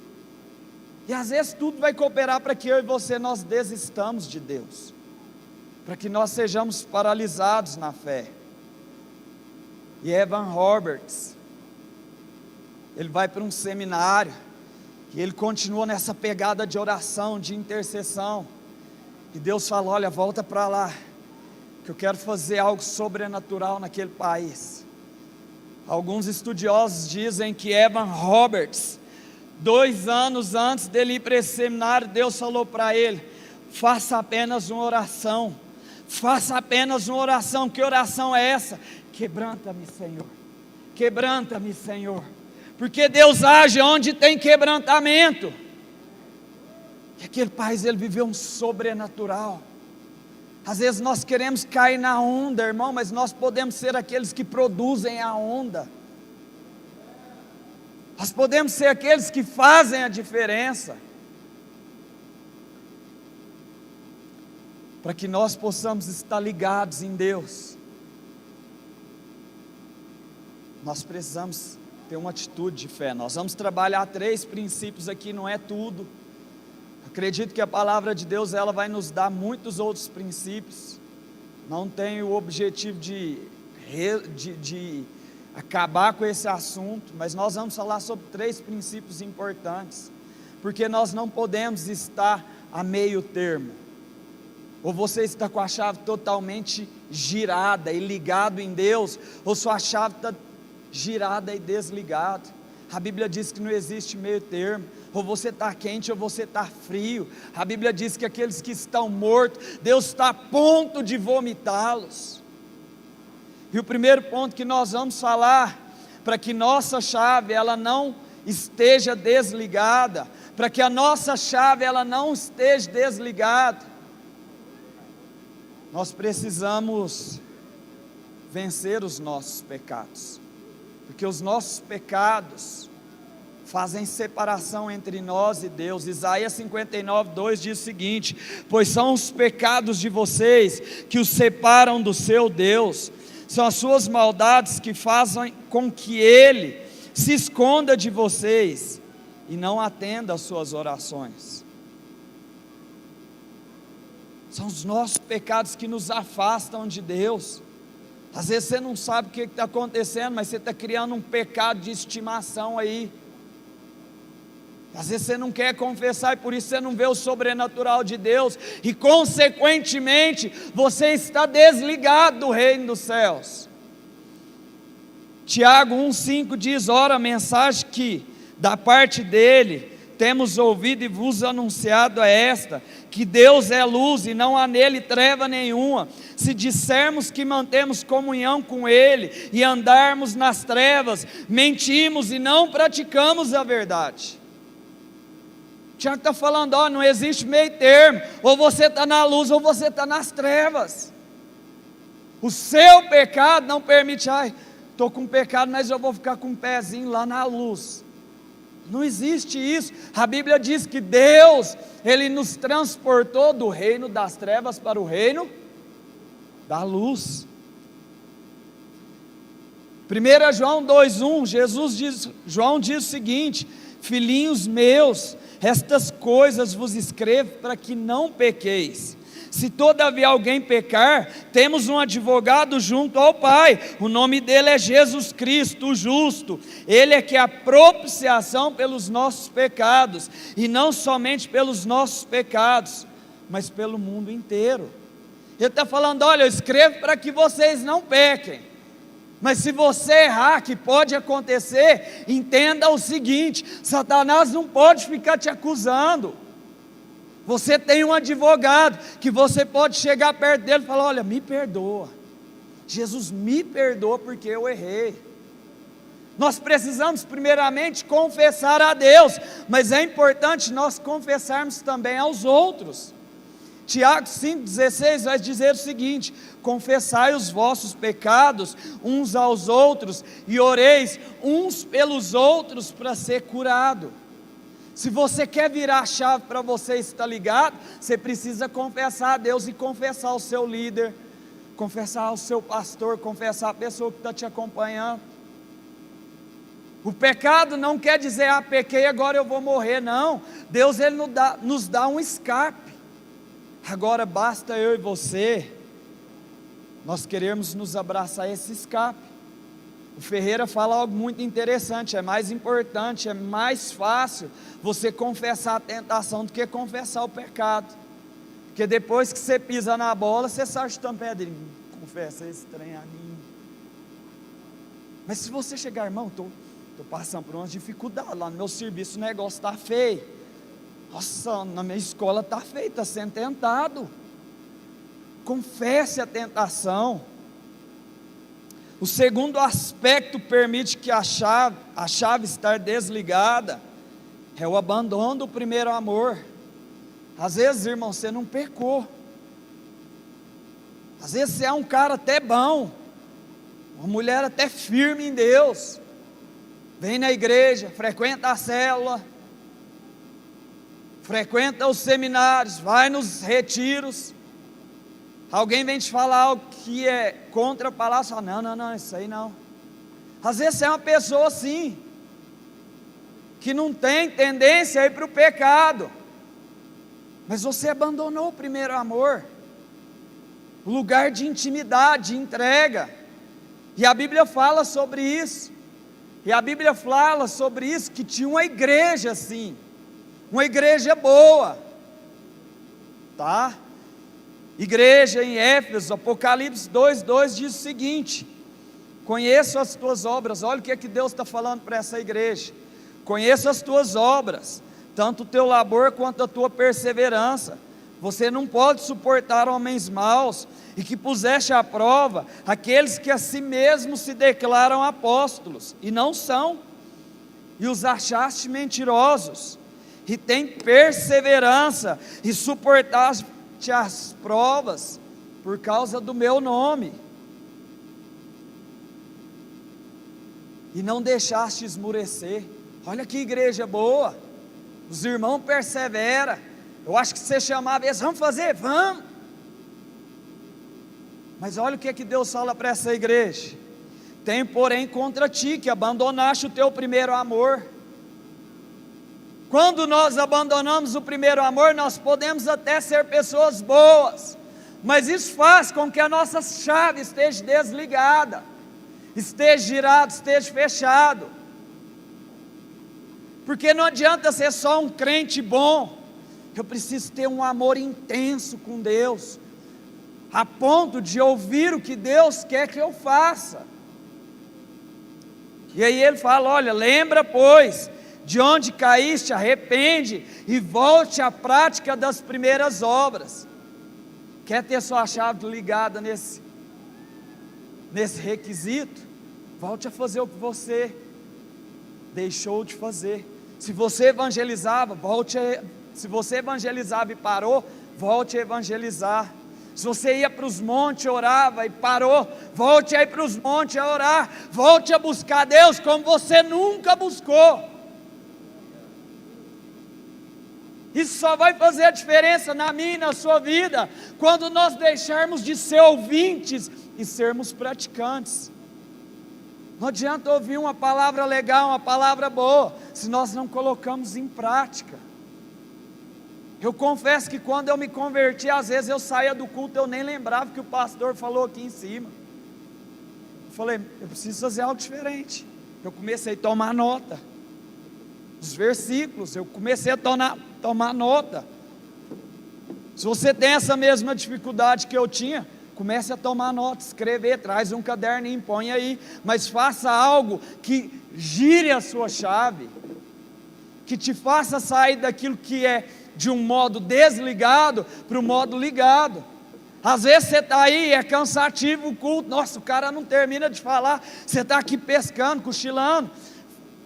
E às vezes tudo vai cooperar para que eu e você nós desistamos de Deus, para que nós sejamos paralisados na fé. E Evan Roberts, ele vai para um seminário, e ele continua nessa pegada de oração, de intercessão, e Deus fala: olha, volta para lá, que eu quero fazer algo sobrenatural naquele país. Alguns estudiosos dizem que Evan Roberts, 2 anos antes dele ir para esse seminário, Deus falou para ele: faça apenas uma oração, faça apenas uma oração. Que oração é essa? Quebranta-me, Senhor, quebranta-me, Senhor, porque Deus age onde tem quebrantamento. E aquele país, ele viveu um sobrenatural. Às vezes nós queremos cair na onda, irmão, mas nós podemos ser aqueles que produzem a onda. Nós podemos ser aqueles que fazem a diferença, para que nós possamos estar ligados em Deus. Nós precisamos ter uma atitude de fé. Nós vamos trabalhar 3 princípios aqui, não é tudo. Acredito que a palavra de Deus, ela vai nos dar muitos outros princípios. Não tem o objetivo de acabar com esse assunto, mas nós vamos falar sobre 3 princípios importantes, porque nós não podemos estar a meio termo. Ou você está com a chave totalmente girada e ligado em Deus, ou sua chave está girada e desligada. A Bíblia diz que não existe meio termo. Ou você está quente ou você está frio. A Bíblia diz que aqueles que estão mortos, Deus está a ponto de vomitá-los. E o primeiro ponto que nós vamos falar, para que nossa chave ela não esteja desligada, para que a nossa chave ela não esteja desligada, nós precisamos vencer os nossos pecados, porque os nossos pecados, fazem separação entre nós e Deus. Isaías 59:2 diz o seguinte: pois são os pecados de vocês que os separam do seu Deus, são as suas maldades que fazem com que Ele se esconda de vocês e não atenda às suas orações. São os nossos pecados que nos afastam de Deus. Às vezes você não sabe o que está acontecendo, mas você está criando um pecado de estimação aí. Às vezes você não quer confessar e por isso você não vê o sobrenatural de Deus, e consequentemente você está desligado do reino dos céus. Tiago 1,5 diz: ora, a mensagem que da parte dele temos ouvido e vos anunciado é esta, que Deus é luz e não há nele treva nenhuma. Se dissermos que mantemos comunhão com Ele e andarmos nas trevas, mentimos e não praticamos a verdade. Tiago está falando, não existe meio termo, ou você está na luz ou você está nas trevas. O seu pecado não permite, estou com pecado, mas eu vou ficar com um pezinho lá na luz. Não existe isso. A Bíblia diz que Deus, Ele nos transportou do reino das trevas para o reino da luz. 1 João 2,1, João diz o seguinte: filhinhos meus, estas coisas vos escrevo para que não pequeis. Se todavia alguém pecar, temos um advogado junto ao Pai, o nome dele é Jesus Cristo, o justo. Ele é que é a propiciação pelos nossos pecados, e não somente pelos nossos pecados, mas pelo mundo inteiro. Ele está falando, olha, eu escrevo para que vocês não pequem, mas se você errar, que pode acontecer, entenda o seguinte: Satanás não pode ficar te acusando. Você tem um advogado, que você pode chegar perto dele e falar, olha, me perdoa, Jesus me perdoa porque eu errei. Nós precisamos primeiramente confessar a Deus, mas é importante nós confessarmos também aos outros. Tiago 5,16 vai dizer o seguinte: confessai os vossos pecados uns aos outros, e oreis uns pelos outros para ser curado. Se você quer virar a chave para você estar ligado, você precisa confessar a Deus e confessar ao seu líder, confessar ao seu pastor, confessar a pessoa que está te acompanhando. O pecado não quer dizer, pequei, agora eu vou morrer, não. Deus, Ele nos dá um escape. Agora basta eu e você, nós queremos nos abraçar a esse escape. O Ferreira fala algo muito interessante: é mais importante, é mais fácil você confessar a tentação do que confessar o pecado, porque depois que você pisa na bola, você sai chutando pedrinha, confessa esse trem a mim. Mas se você chegar, irmão, estou passando por umas dificuldades, lá no meu serviço o negócio está feio, nossa, na minha escola está feio, está sendo tentado, confesse a tentação. O segundo aspecto permite que a chave estar desligada é o abandono do primeiro amor. Às vezes, irmão, você não pecou, às vezes você é um cara até bom, uma mulher até firme em Deus, vem na igreja, frequenta a célula, frequenta os seminários, vai nos retiros. Alguém vem te falar algo que é contra a palavra, você fala, não, isso aí não. Às vezes você é uma pessoa assim, que não tem tendência a ir para o pecado, mas você abandonou o primeiro amor, o lugar de intimidade, de entrega, e a Bíblia fala sobre isso, que tinha uma igreja assim, uma igreja boa, tá? Igreja em Éfeso, Apocalipse 2,2 diz o seguinte: conheço as tuas obras. Olha o que é que Deus está falando para essa igreja: conheço as tuas obras, tanto o teu labor quanto a tua perseverança. Você não pode suportar homens maus, e que puseste à prova aqueles que a si mesmos se declaram apóstolos, e não são, e os achaste mentirosos, e tem perseverança, e suportaste as provas por causa do meu nome, e não deixaste esmurecer. Olha que igreja boa, os irmãos perseveram. Eu acho que você chamava eles, vamos fazer? Vamos. Mas olha o que Deus fala para essa igreja: tem porém contra ti que abandonaste o teu primeiro amor. Quando nós abandonamos o primeiro amor, nós podemos até ser pessoas boas, mas isso faz com que a nossa chave esteja desligada, esteja girado, esteja fechado. Porque não adianta ser só um crente bom, eu preciso ter um amor intenso com Deus, a ponto de ouvir o que Deus quer que eu faça. E aí ele fala: olha, lembra pois, de onde caíste, arrepende e volte à prática das primeiras obras. Quer ter sua chave ligada nesse requisito? Volte a fazer o que você deixou de fazer. Se você evangelizava, se você evangelizava e parou, volte a evangelizar. Se você ia para os montes, orava e parou, volte a ir para os montes a orar, volte a buscar Deus como você nunca buscou. Isso só vai fazer a diferença na minha e na sua vida, quando nós deixarmos de ser ouvintes e sermos praticantes. Não adianta ouvir uma palavra legal, uma palavra boa, se nós não colocamos em prática. Eu confesso que quando eu me converti, às vezes eu saía do culto, eu nem lembrava que o pastor falou aqui em cima. Eu falei, eu preciso fazer algo diferente. Eu comecei a tomar nota dos versículos, eu comecei a tomar nota. Se você tem essa mesma dificuldade que eu tinha, comece a tomar nota, escrever, traz um caderninho, põe aí, mas faça algo que gire a sua chave, que te faça sair daquilo que é de um modo desligado para o modo ligado. Às vezes você está aí, é cansativo o culto, nossa, o cara não termina de falar, você está aqui pescando, cochilando.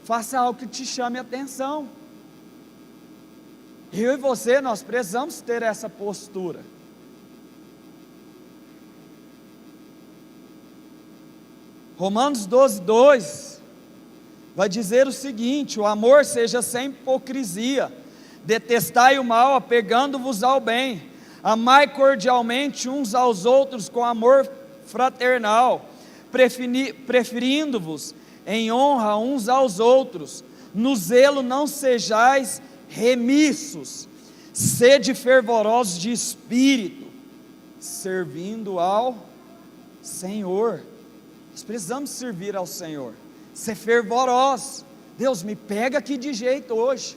Faça algo que te chame a atenção. Eu e você, nós precisamos ter essa postura. Romanos 12:2 vai dizer o seguinte: o amor seja sem hipocrisia, detestai o mal, apegando-vos ao bem, amai cordialmente uns aos outros com amor fraternal, preferindo-vos em honra uns aos outros, no zelo não sejais remissos, sede fervorosos de espírito, servindo ao Senhor. Nós precisamos servir ao Senhor, ser fervorosos. Deus, me pega aqui de jeito hoje,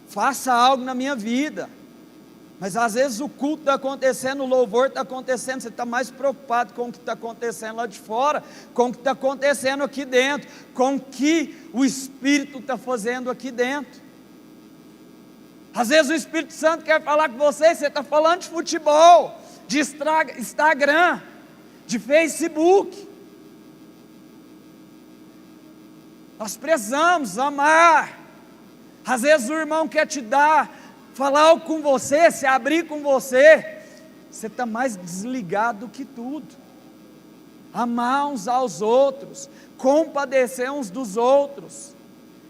faça algo na minha vida. Mas às vezes o culto está acontecendo, o louvor está acontecendo, você está mais preocupado com o que está acontecendo lá de fora, com o que está acontecendo aqui dentro, com o que o Espírito está fazendo aqui dentro. Às vezes o Espírito Santo quer falar com você, você está falando de futebol, de Instagram, de Facebook. Nós precisamos amar. Às vezes o irmão quer te falar algo com você, se abrir com você, você está mais desligado do que tudo. Amar uns aos outros, compadecer uns dos outros.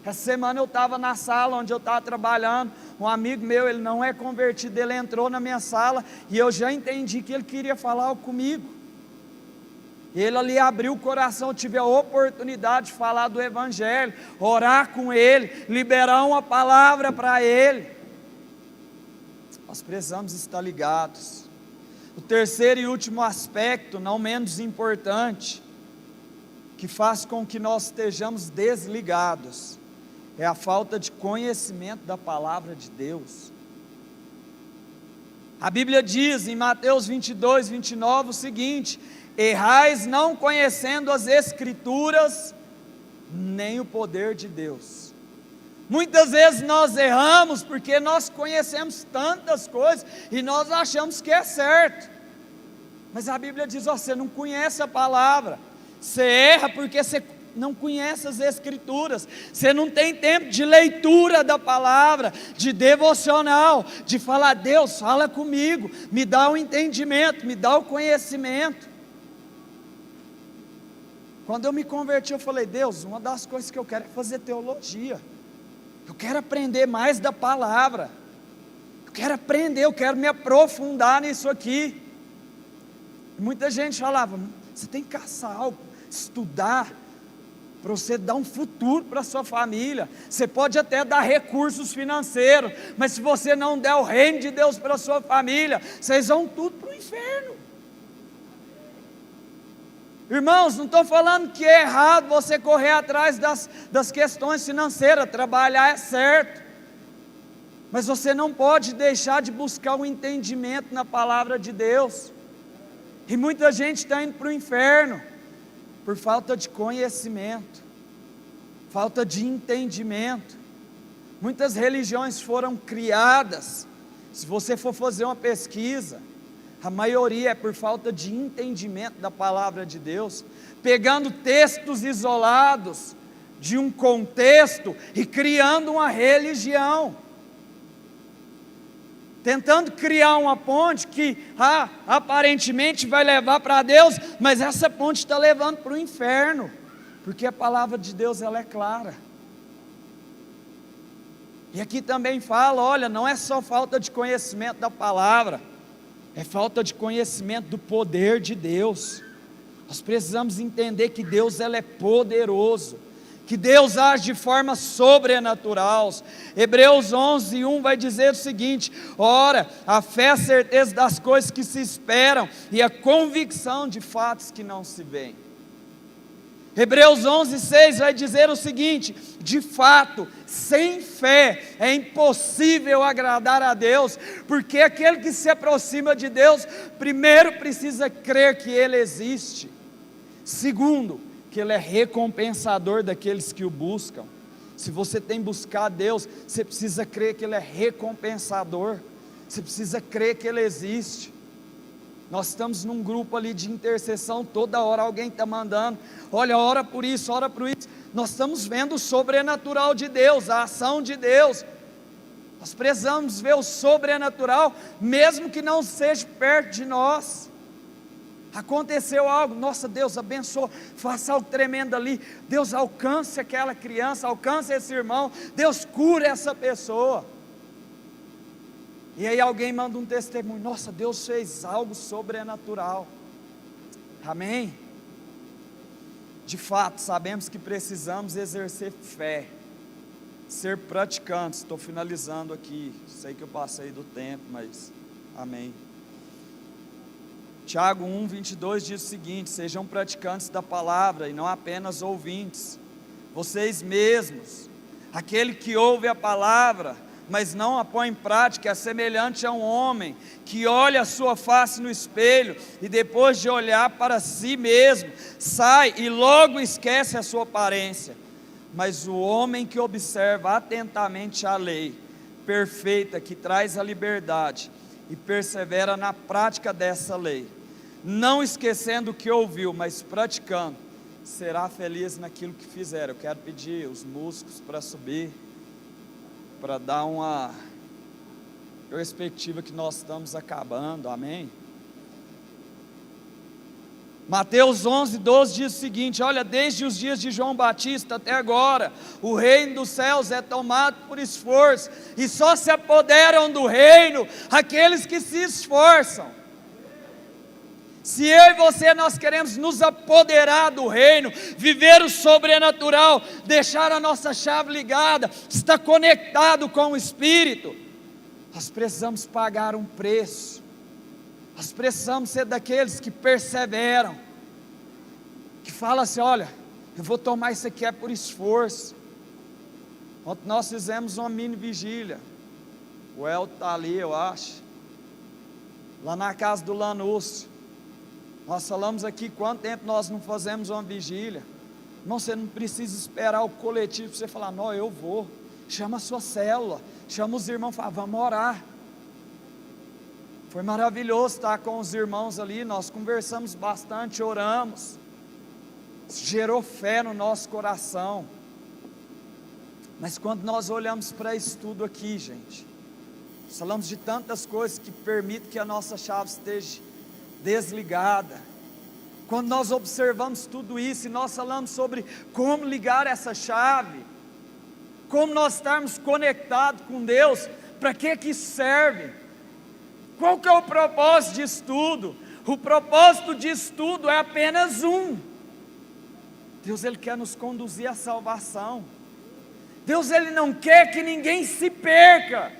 Essa semana eu estava na sala onde eu estava trabalhando, um amigo meu, ele não é convertido, ele entrou na minha sala, e eu já entendi que ele queria falar algo comigo. Ele ali abriu o coração, eu tive a oportunidade de falar do Evangelho, orar com ele, liberar uma palavra para ele. Nós precisamos estar ligados. O terceiro e último aspecto, não menos importante, que faz com que nós estejamos desligados, é a falta de conhecimento da palavra de Deus. A Bíblia diz em Mateus 22:29 o seguinte: errais não conhecendo as Escrituras, nem o poder de Deus. Muitas vezes nós erramos porque nós conhecemos tantas coisas e nós achamos que é certo. Mas a Bíblia diz: você não conhece a palavra, você erra porque você não conhece as Escrituras, você não tem tempo de leitura da palavra, de devocional, de falar: Deus, fala comigo, me dá o entendimento, me dá o conhecimento. Quando eu me converti, eu falei: Deus, uma das coisas que eu quero é fazer teologia. Eu quero aprender mais da palavra. Eu quero aprender, eu quero me aprofundar nisso aqui. Muita gente falava, você tem que caçar algo, estudar, para você dar um futuro para a sua família. Você pode até dar recursos financeiros, mas se você não der o reino de Deus para a sua família, vocês vão tudo para o inferno. Irmãos, não estou falando que é errado você correr atrás das questões financeiras, trabalhar é certo, mas você não pode deixar de buscar o entendimento na palavra de Deus. E muita gente está indo para o inferno por falta de conhecimento, falta de entendimento. Muitas religiões foram criadas, se você for fazer uma pesquisa, a maioria é por falta de entendimento da palavra de Deus, pegando textos isolados de um contexto e criando uma religião, tentando criar uma ponte que aparentemente vai levar para Deus, mas essa ponte está levando para o inferno, porque a palavra de Deus ela é clara. E aqui também fala, olha, não é só falta de conhecimento da palavra, é falta de conhecimento do poder de Deus. Nós precisamos entender que Deus ele é poderoso, que Deus age de forma sobrenatural. Hebreus 11:1 vai dizer o seguinte: ora, a fé é a certeza das coisas que se esperam e a convicção de fatos que não se veem. Hebreus 11:6 vai dizer o seguinte: de fato, sem fé é impossível agradar a Deus, porque aquele que se aproxima de Deus, primeiro precisa crer que Ele existe, segundo, que Ele é recompensador daqueles que o buscam. Se você tem buscado Deus, você precisa crer que Ele é recompensador, você precisa crer que Ele existe. Nós estamos num grupo ali de intercessão, toda hora alguém está mandando, olha, ora por isso, ora por isso. Nós estamos vendo o sobrenatural de Deus, a ação de Deus. Nós precisamos ver o sobrenatural, mesmo que não seja perto de nós. Aconteceu algo, nossa, Deus abençoa, faça algo tremendo ali, Deus alcance aquela criança, alcance esse irmão, Deus cura essa pessoa. E aí alguém manda um testemunho, nossa, Deus fez algo sobrenatural. Amém? De fato, sabemos que precisamos exercer fé, ser praticantes. Estou finalizando aqui, sei que eu passei do tempo, mas amém. Tiago 1:22 diz o seguinte: sejam praticantes da palavra e não apenas ouvintes, vocês mesmos. Aquele que ouve a palavra, mas não a põe em prática, é semelhante a um homem que olha a sua face no espelho e depois de olhar para si mesmo, sai e logo esquece a sua aparência. Mas o homem que observa atentamente a lei perfeita que traz a liberdade e persevera na prática dessa lei, não esquecendo o que ouviu, mas praticando, será feliz naquilo que fizer. Eu quero pedir os músicos para subir, para dar uma perspectiva que nós estamos acabando, amém? Mateus 11:12 diz o seguinte: olha, desde os dias de João Batista até agora, o reino dos céus é tomado por esforço, e só se apoderam do reino aqueles que se esforçam. Se eu e você nós queremos nos apoderar do reino, viver o sobrenatural, deixar a nossa chave ligada, estar conectado com o Espírito, nós precisamos pagar um preço. Nós precisamos ser daqueles que perseveram, que falam assim: olha, eu vou tomar isso aqui é por esforço. Ontem nós fizemos uma mini vigília, o El está ali, eu acho, lá na casa do Lanúcio. Nós falamos aqui quanto tempo nós não fazemos uma vigília. Não, você não precisa esperar o coletivo para você falar: não, eu vou. Chama a sua célula, chama os irmãos, fala: vamos orar. Foi maravilhoso estar com os irmãos ali, nós conversamos bastante, oramos, gerou fé no nosso coração. Mas quando nós olhamos para isso tudo aqui, gente, falamos de tantas coisas que permitem que a nossa chave esteja desligada. Quando nós observamos tudo isso e nós falamos sobre como ligar essa chave, como nós estarmos conectados com Deus. Para que isso serve? Qual que é o propósito disso tudo? O propósito disso tudo é apenas um. Deus, Ele quer nos conduzir à salvação. Deus, Ele não quer que ninguém se perca.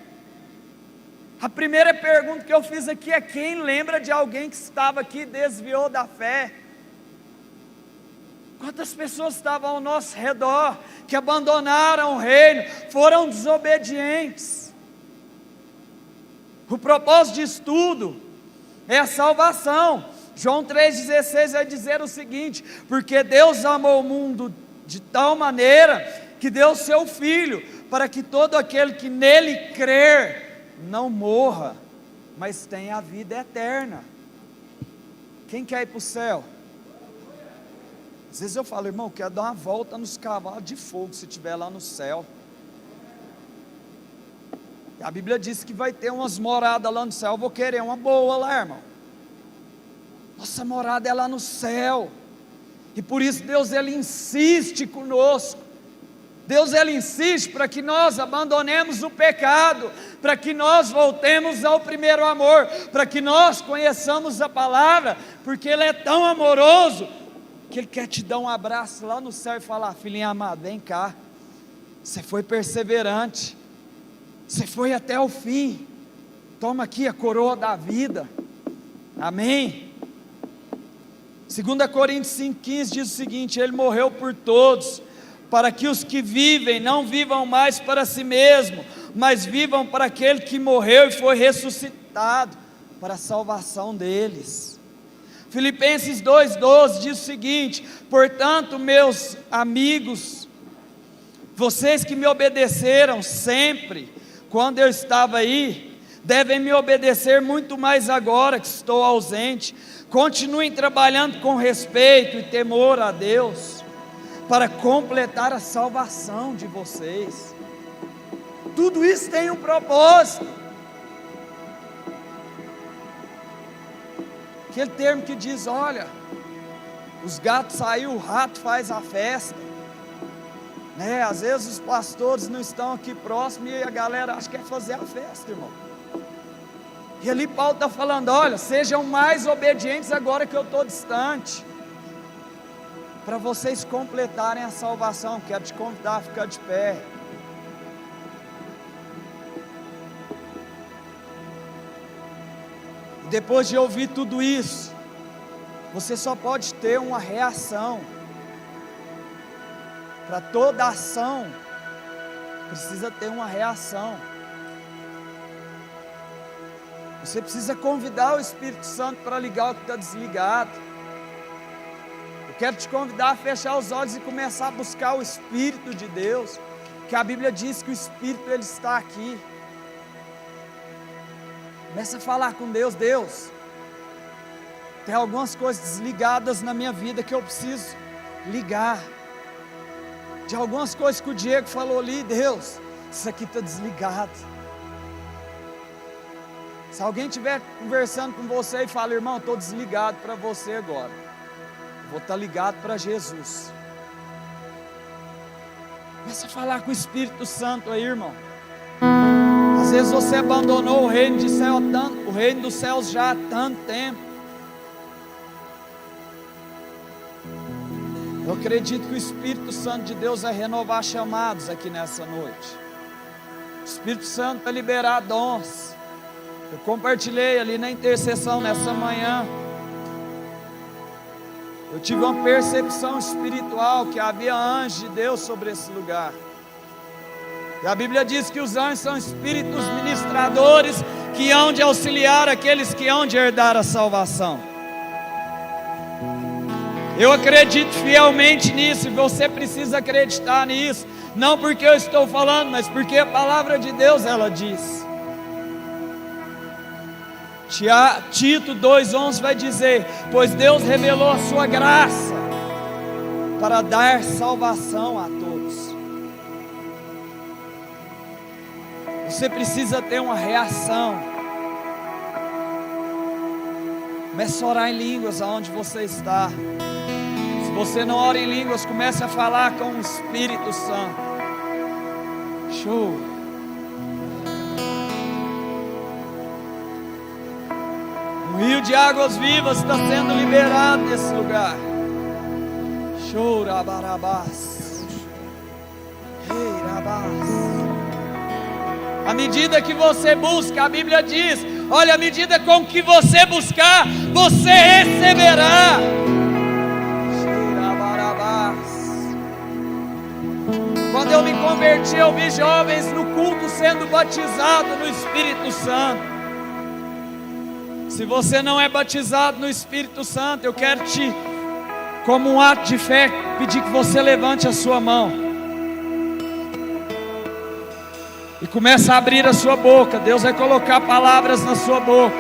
A primeira pergunta que eu fiz aqui é: quem lembra de alguém que estava aqui e desviou da fé? Quantas pessoas estavam ao nosso redor, que abandonaram o reino, foram desobedientes? O propósito disso tudo é a salvação. João 3,16 vai dizer o seguinte: porque Deus amou o mundo de tal maneira, que deu seu Filho, para que todo aquele que nele crer, não morra, mas tenha a vida eterna. Quem quer ir para o céu? Às vezes eu falo: irmão, quero dar uma volta nos cavalos de fogo, se estiver lá no céu. A Bíblia diz que vai ter umas moradas lá no céu. Eu vou querer uma boa lá, irmão. Nossa morada é lá no céu. E por isso Deus, Ele insiste conosco. Deus, Ele insiste para que nós abandonemos o pecado, para que nós voltemos ao primeiro amor, para que nós conheçamos a palavra, porque Ele é tão amoroso, que Ele quer te dar um abraço lá no céu e falar: filhinho amado, vem cá, você foi perseverante, você foi até o fim, toma aqui a coroa da vida. Amém? 2 Coríntios 5,15 diz o seguinte: Ele morreu por todos, para que os que vivem não vivam mais para si mesmo, mas vivam para aquele que morreu e foi ressuscitado, para a salvação deles. Filipenses 2,12 diz o seguinte: portanto, meus amigos, vocês que me obedeceram sempre, quando eu estava aí, devem me obedecer muito mais agora que estou ausente. Continuem trabalhando com respeito e temor a Deus, para completar a salvação de vocês. Tudo isso tem um propósito. Aquele termo que diz: olha, os gatos saíram, o rato faz a festa, né? Às vezes os pastores não estão aqui próximos e a galera acha que quer fazer a festa, irmão. E ali Paulo está falando: olha, sejam mais obedientes agora que eu estou distante, para vocês completarem a salvação. Quero te convidar a ficar de pé. E depois de ouvir tudo isso, você só pode ter uma reação. Para toda ação, precisa ter uma reação. Você precisa convidar o Espírito Santo para ligar o que está desligado. Eu quero te convidar a fechar os olhos e começar a buscar o Espírito de Deus, que a Bíblia diz que o Espírito, Ele está aqui. Começa a falar com Deus: Deus, tem algumas coisas desligadas na minha vida que eu preciso ligar. De algumas coisas que o Diego falou ali: Deus, isso aqui está desligado. Se alguém estiver conversando com você e fala: irmão, estou desligado para você agora, vou estar ligado para Jesus. Começa a falar com o Espírito Santo aí, irmão. Às vezes você abandonou o reino dos céus já há tanto tempo. Eu acredito que o Espírito Santo de Deus vai renovar chamados aqui nessa noite. O Espírito Santo vai liberar dons. Eu compartilhei ali na intercessão nessa manhã. Eu tive uma percepção espiritual que havia anjos de Deus sobre esse lugar. E a Bíblia diz que os anjos são espíritos ministradores que hão de auxiliar aqueles que hão de herdar a salvação. Eu acredito fielmente nisso, e você precisa acreditar nisso, não porque eu estou falando, mas porque a palavra de Deus, ela diz. Tito 2,11 vai dizer: pois Deus revelou a sua graça para dar salvação a todos. Você precisa ter uma reação. Comece a orar em línguas aonde você está. Se você não ora em línguas, comece a falar com o Espírito Santo. Show. Um rio de águas vivas está sendo liberado nesse lugar. Show, rabarabás. Ei, rabás. À medida que você busca, a Bíblia diz: olha, à medida com que você buscar, você receberá. Quando eu me converti, eu vi jovens no culto sendo batizados no Espírito Santo. Se você não é batizado no Espírito Santo, eu quero te, como um ato de fé, pedir que você levante a sua mão e comece a abrir a sua boca. Deus vai colocar palavras na sua boca.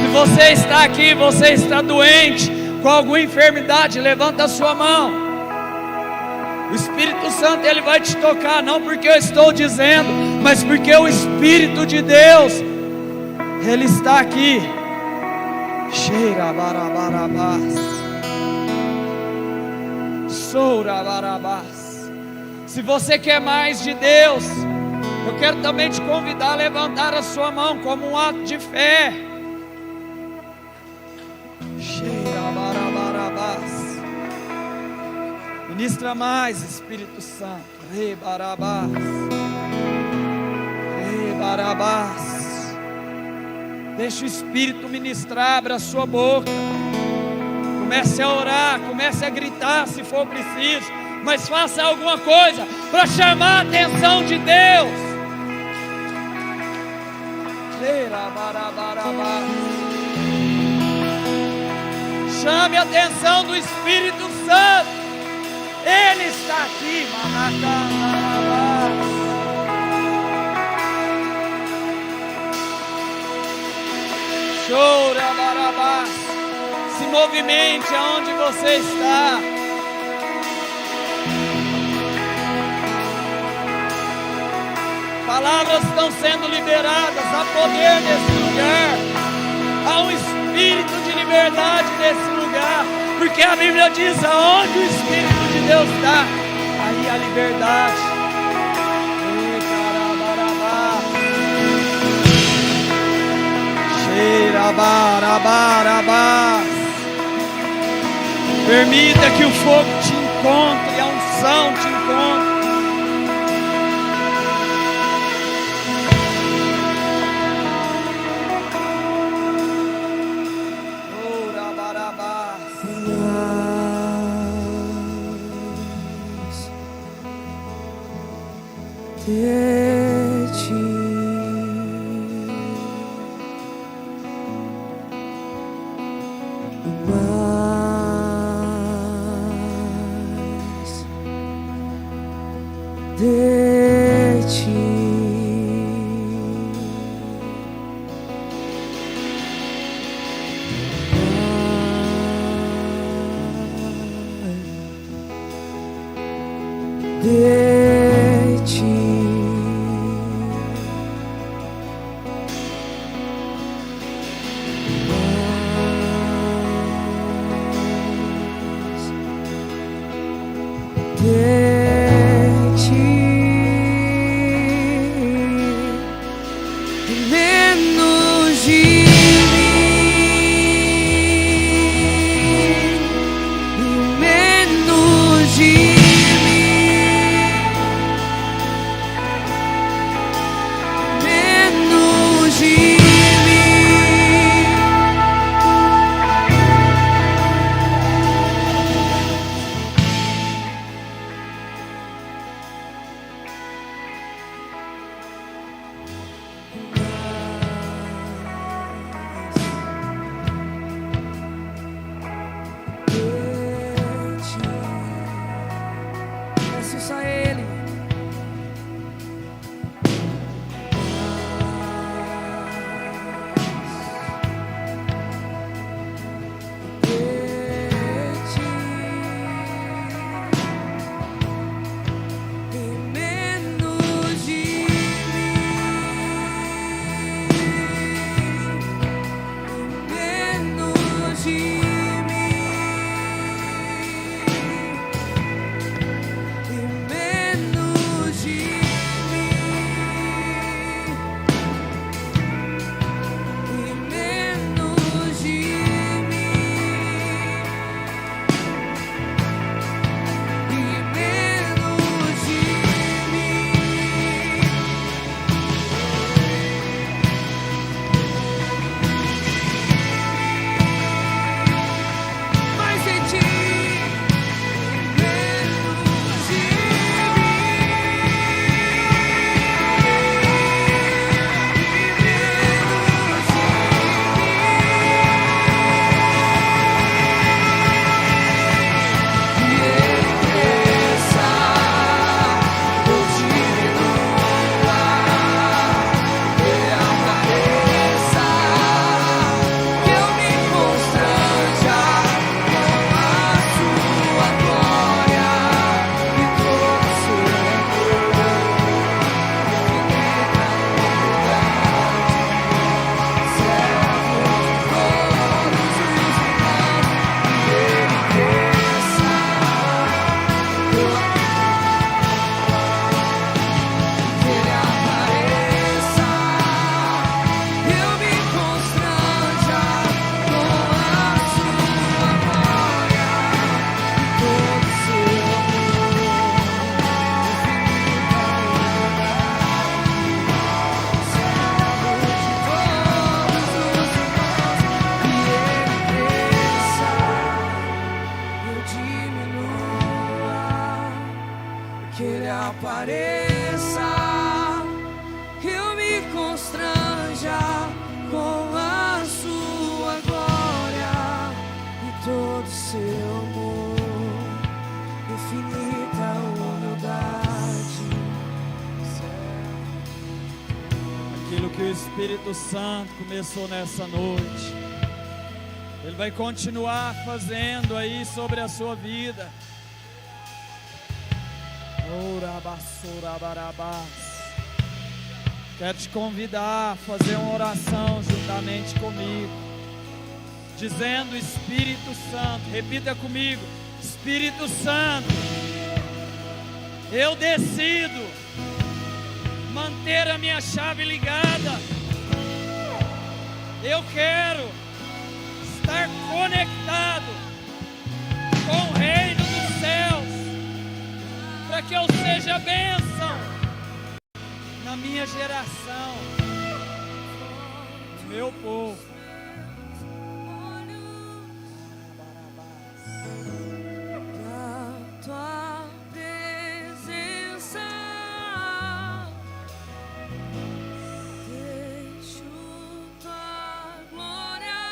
Se você está aqui, você está doente com alguma enfermidade, levanta a sua mão. O Espírito Santo, Ele vai te tocar, não porque eu estou dizendo, mas porque o Espírito de Deus, Ele está aqui. Cheira barabarabás, soura barabás. Se você quer mais de Deus, eu quero também te convidar a levantar a sua mão como um ato de fé. Cheira barabarabás. Ministra mais, Espírito Santo. Rei Barabás. Rei Barabás. Deixa o Espírito ministrar, abra a sua boca. Comece a orar, comece a gritar se for preciso, mas faça alguma coisa para chamar a atenção de Deus. Rei Barabás. Chame a atenção do Espírito Santo. Ele está aqui, chora, barabás. Se movimente aonde você está. Palavras estão sendo liberadas, há poder nesse lugar, há um espírito de liberdade nesse lugar, porque a Bíblia diz: aonde o Espírito de Deus está, aí a liberdade. Cheira barabarabá. Permita que o fogo te encontre, a unção te encontre. De ti, mais de ti, de ti. Só Ele. Menos que Ele apareça, que eu me constranja com a sua glória e todo seu amor, infinita humildade. Aquilo que o Espírito Santo começou nessa noite, Ele vai continuar fazendo aí sobre a sua vida. Quero te convidar a fazer uma oração juntamente comigo, dizendo: Espírito Santo, repita comigo: Espírito Santo, eu decido manter a minha chave ligada. Eu quero estar conectado com o reino dos céus, para que eu seja bênção na minha geração, no meu povo. Da tua presença deixo tua glória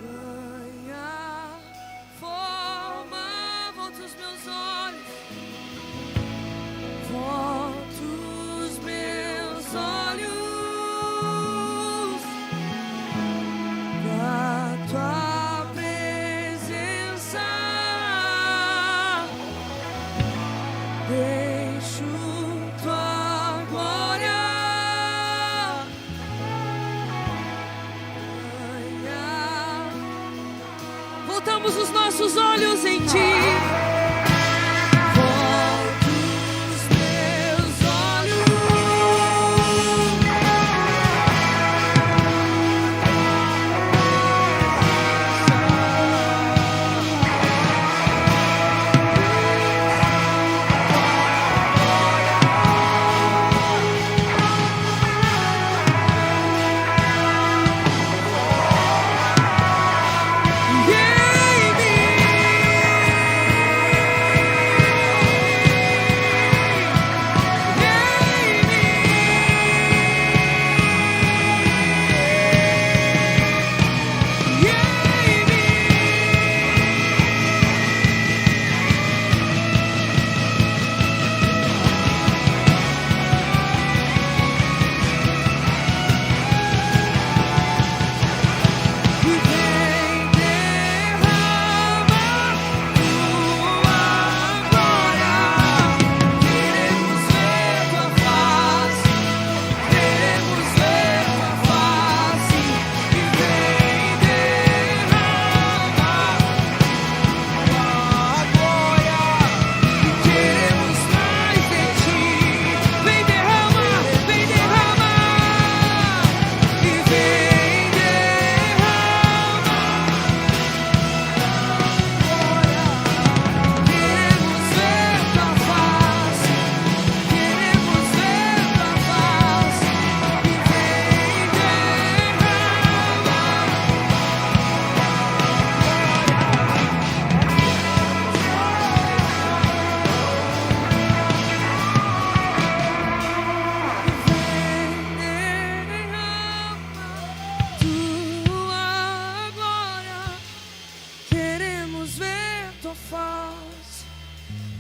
ganhar forma. Volta os meus olhos, volta os meus olhos da tua presença. Deixo tua glória ganhar. Voltamos os nossos olhos em ti. Volto os meus olhos.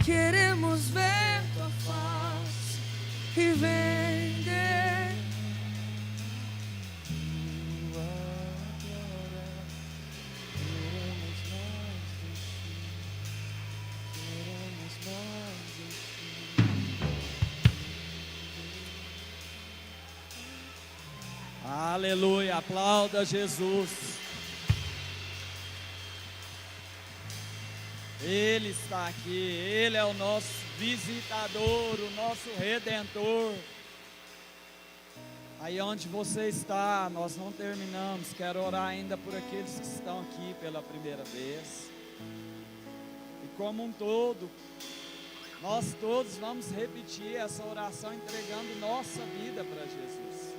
Queremos ver tua face e vender tua glória. Queremos mais de ti. Aleluia, aplauda Jesus. Ele está aqui, Ele é o nosso visitador, o nosso redentor. Aí onde você está, nós não terminamos. Quero orar ainda por aqueles que estão aqui pela primeira vez. E como um todo, nós todos vamos repetir essa oração entregando nossa vida para Jesus.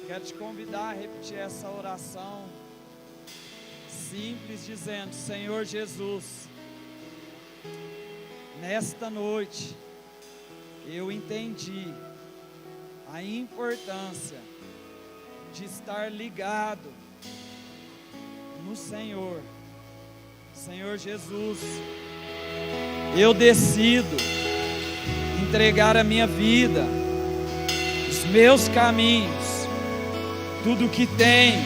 Quero te convidar a repetir essa oração simples, dizendo: Senhor Jesus, Nesta noite, eu entendi a importância de estar ligado no Senhor. Senhor Jesus, eu decido entregar a minha vida, os meus caminhos, tudo que tenho,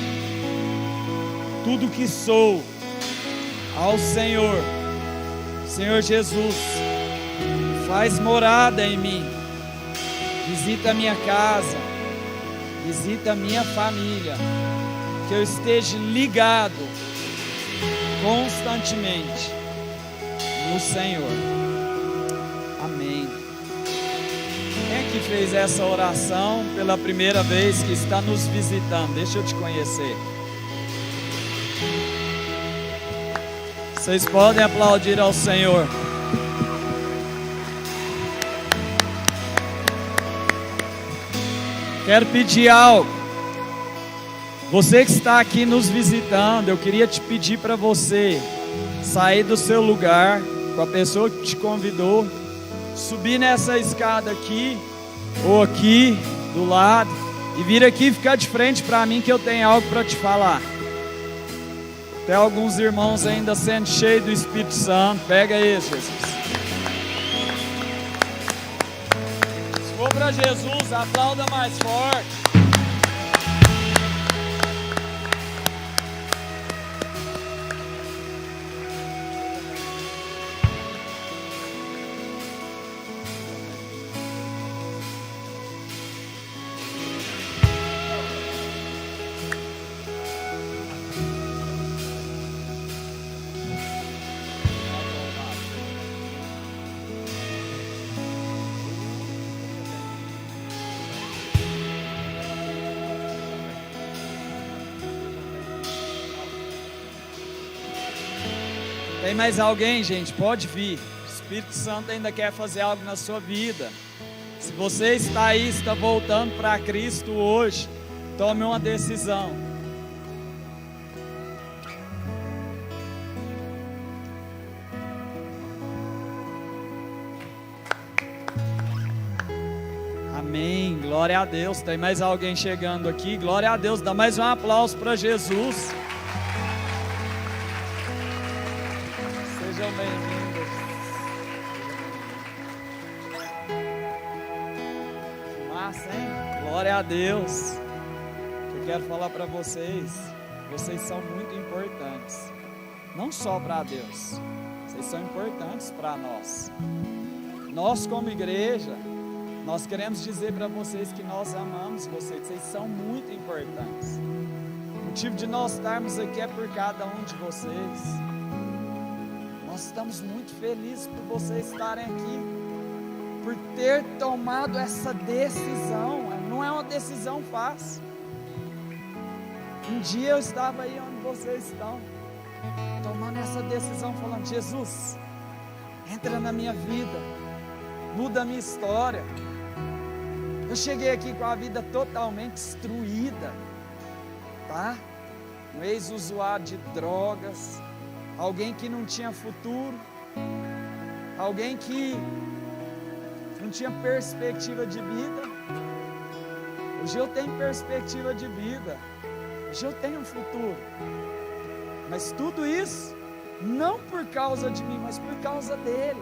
tudo que sou, ao Senhor. Senhor Jesus, faz morada em mim, visita a minha casa, visita a minha família, que eu esteja ligado constantemente no Senhor. Amém. Quem é que fez essa oração pela primeira vez, que está nos visitando? Deixa eu te conhecer. Vocês podem aplaudir ao Senhor. Quero pedir algo. Você que está aqui nos visitando, eu queria te pedir para você sair do seu lugar com a pessoa que te convidou, subir nessa escada aqui ou aqui do lado e vir aqui e ficar de frente para mim, que eu tenho algo para te falar. Tem alguns irmãos ainda sendo cheios do Espírito Santo. Pega aí, Jesus. Se for para Jesus, aplauda mais forte. Tem mais alguém, gente? Pode vir. O Espírito Santo ainda quer fazer algo na sua vida. Se você está aí, está voltando para Cristo hoje, tome uma decisão. Amém. Glória a Deus. Tem mais alguém chegando aqui? Glória a Deus. Dá mais um aplauso para Jesus. Sejam bem-vindos. Que massa, hein? Glória a Deus. Eu quero falar para vocês são muito importantes. Não só para Deus, vocês são importantes para nós. Nós, como igreja, nós queremos dizer para vocês que nós amamos vocês são muito importantes. O motivo de nós estarmos aqui é por cada um de vocês. Nós estamos muito felizes por vocês estarem aqui, por ter tomado essa decisão. Não é uma decisão fácil. Um dia eu estava aí onde vocês estão, tomando essa decisão, falando: Jesus, entra na minha vida, muda a minha história. Eu cheguei aqui com a vida totalmente destruída, tá? Um ex-usuário de drogas, alguém que não tinha futuro, alguém que não tinha perspectiva de vida. Hoje eu tenho perspectiva de vida, hoje eu tenho um futuro, mas tudo isso não por causa de mim, mas por causa dele.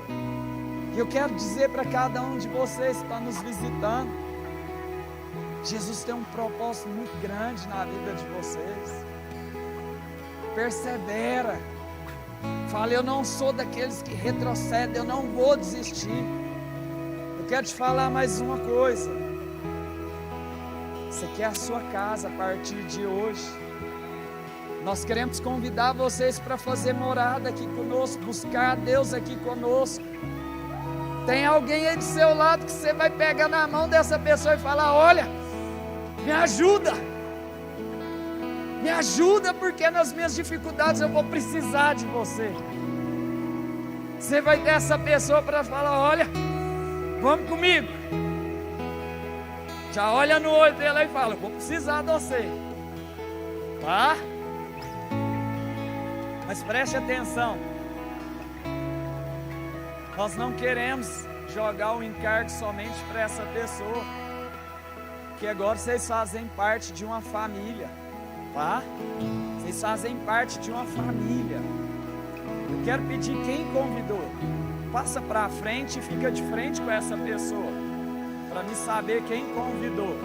E eu quero dizer para cada um de vocês que está nos visitando, Jesus tem um propósito muito grande na vida de vocês. Persevera. Fala: eu não sou daqueles que retrocedem, eu não vou desistir. Eu quero te falar mais uma coisa. Isso aqui é a sua casa a partir de hoje. Nós queremos convidar vocês para fazer morada aqui conosco, buscar a Deus aqui conosco. Tem alguém aí do seu lado que você vai pegar na mão dessa pessoa e falar: olha, me ajuda. Me ajuda, porque nas minhas dificuldades eu vou precisar de você. Você vai ter essa pessoa para falar: olha, vamos comigo. Já olha no olho dela e fala: vou precisar de você, tá? Mas preste atenção. Nós não queremos jogar o encargo somente para essa pessoa, que agora vocês fazem parte de uma família, tá? Vocês fazem parte de uma família. Eu quero pedir quem convidou, passa para frente e fica de frente com essa pessoa, para me saber quem convidou.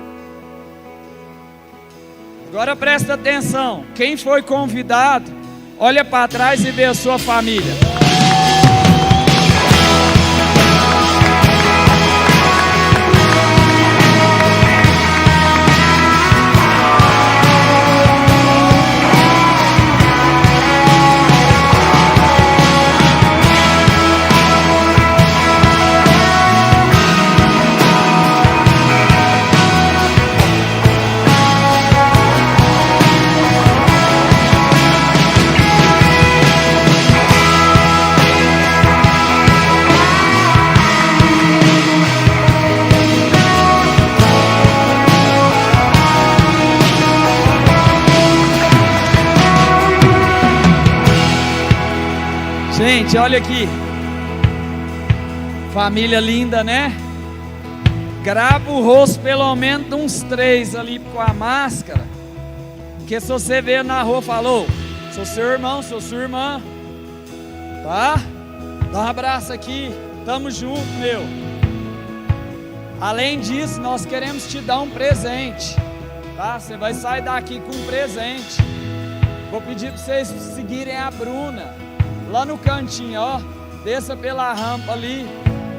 Agora presta atenção, quem foi convidado, olha para trás e vê a sua família. Gente, olha aqui, família linda, né? Grava o rosto pelo menos uns 3 ali com a máscara, porque se você ver na rua, falou, sou seu irmão, sou sua irmã, tá? Dá um abraço aqui, tamo junto, meu. Além disso, nós queremos te dar um presente, tá? Você vai sair daqui com um presente. Vou pedir para vocês seguirem a Bruna lá no cantinho, ó, desça pela rampa ali,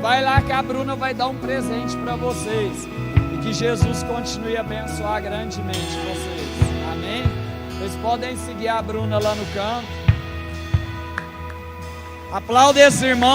vai lá que a Bruna vai dar um presente para vocês, e que Jesus continue a abençoar grandemente vocês, amém? Vocês podem seguir a Bruna lá no canto. Aplauda esse irmão.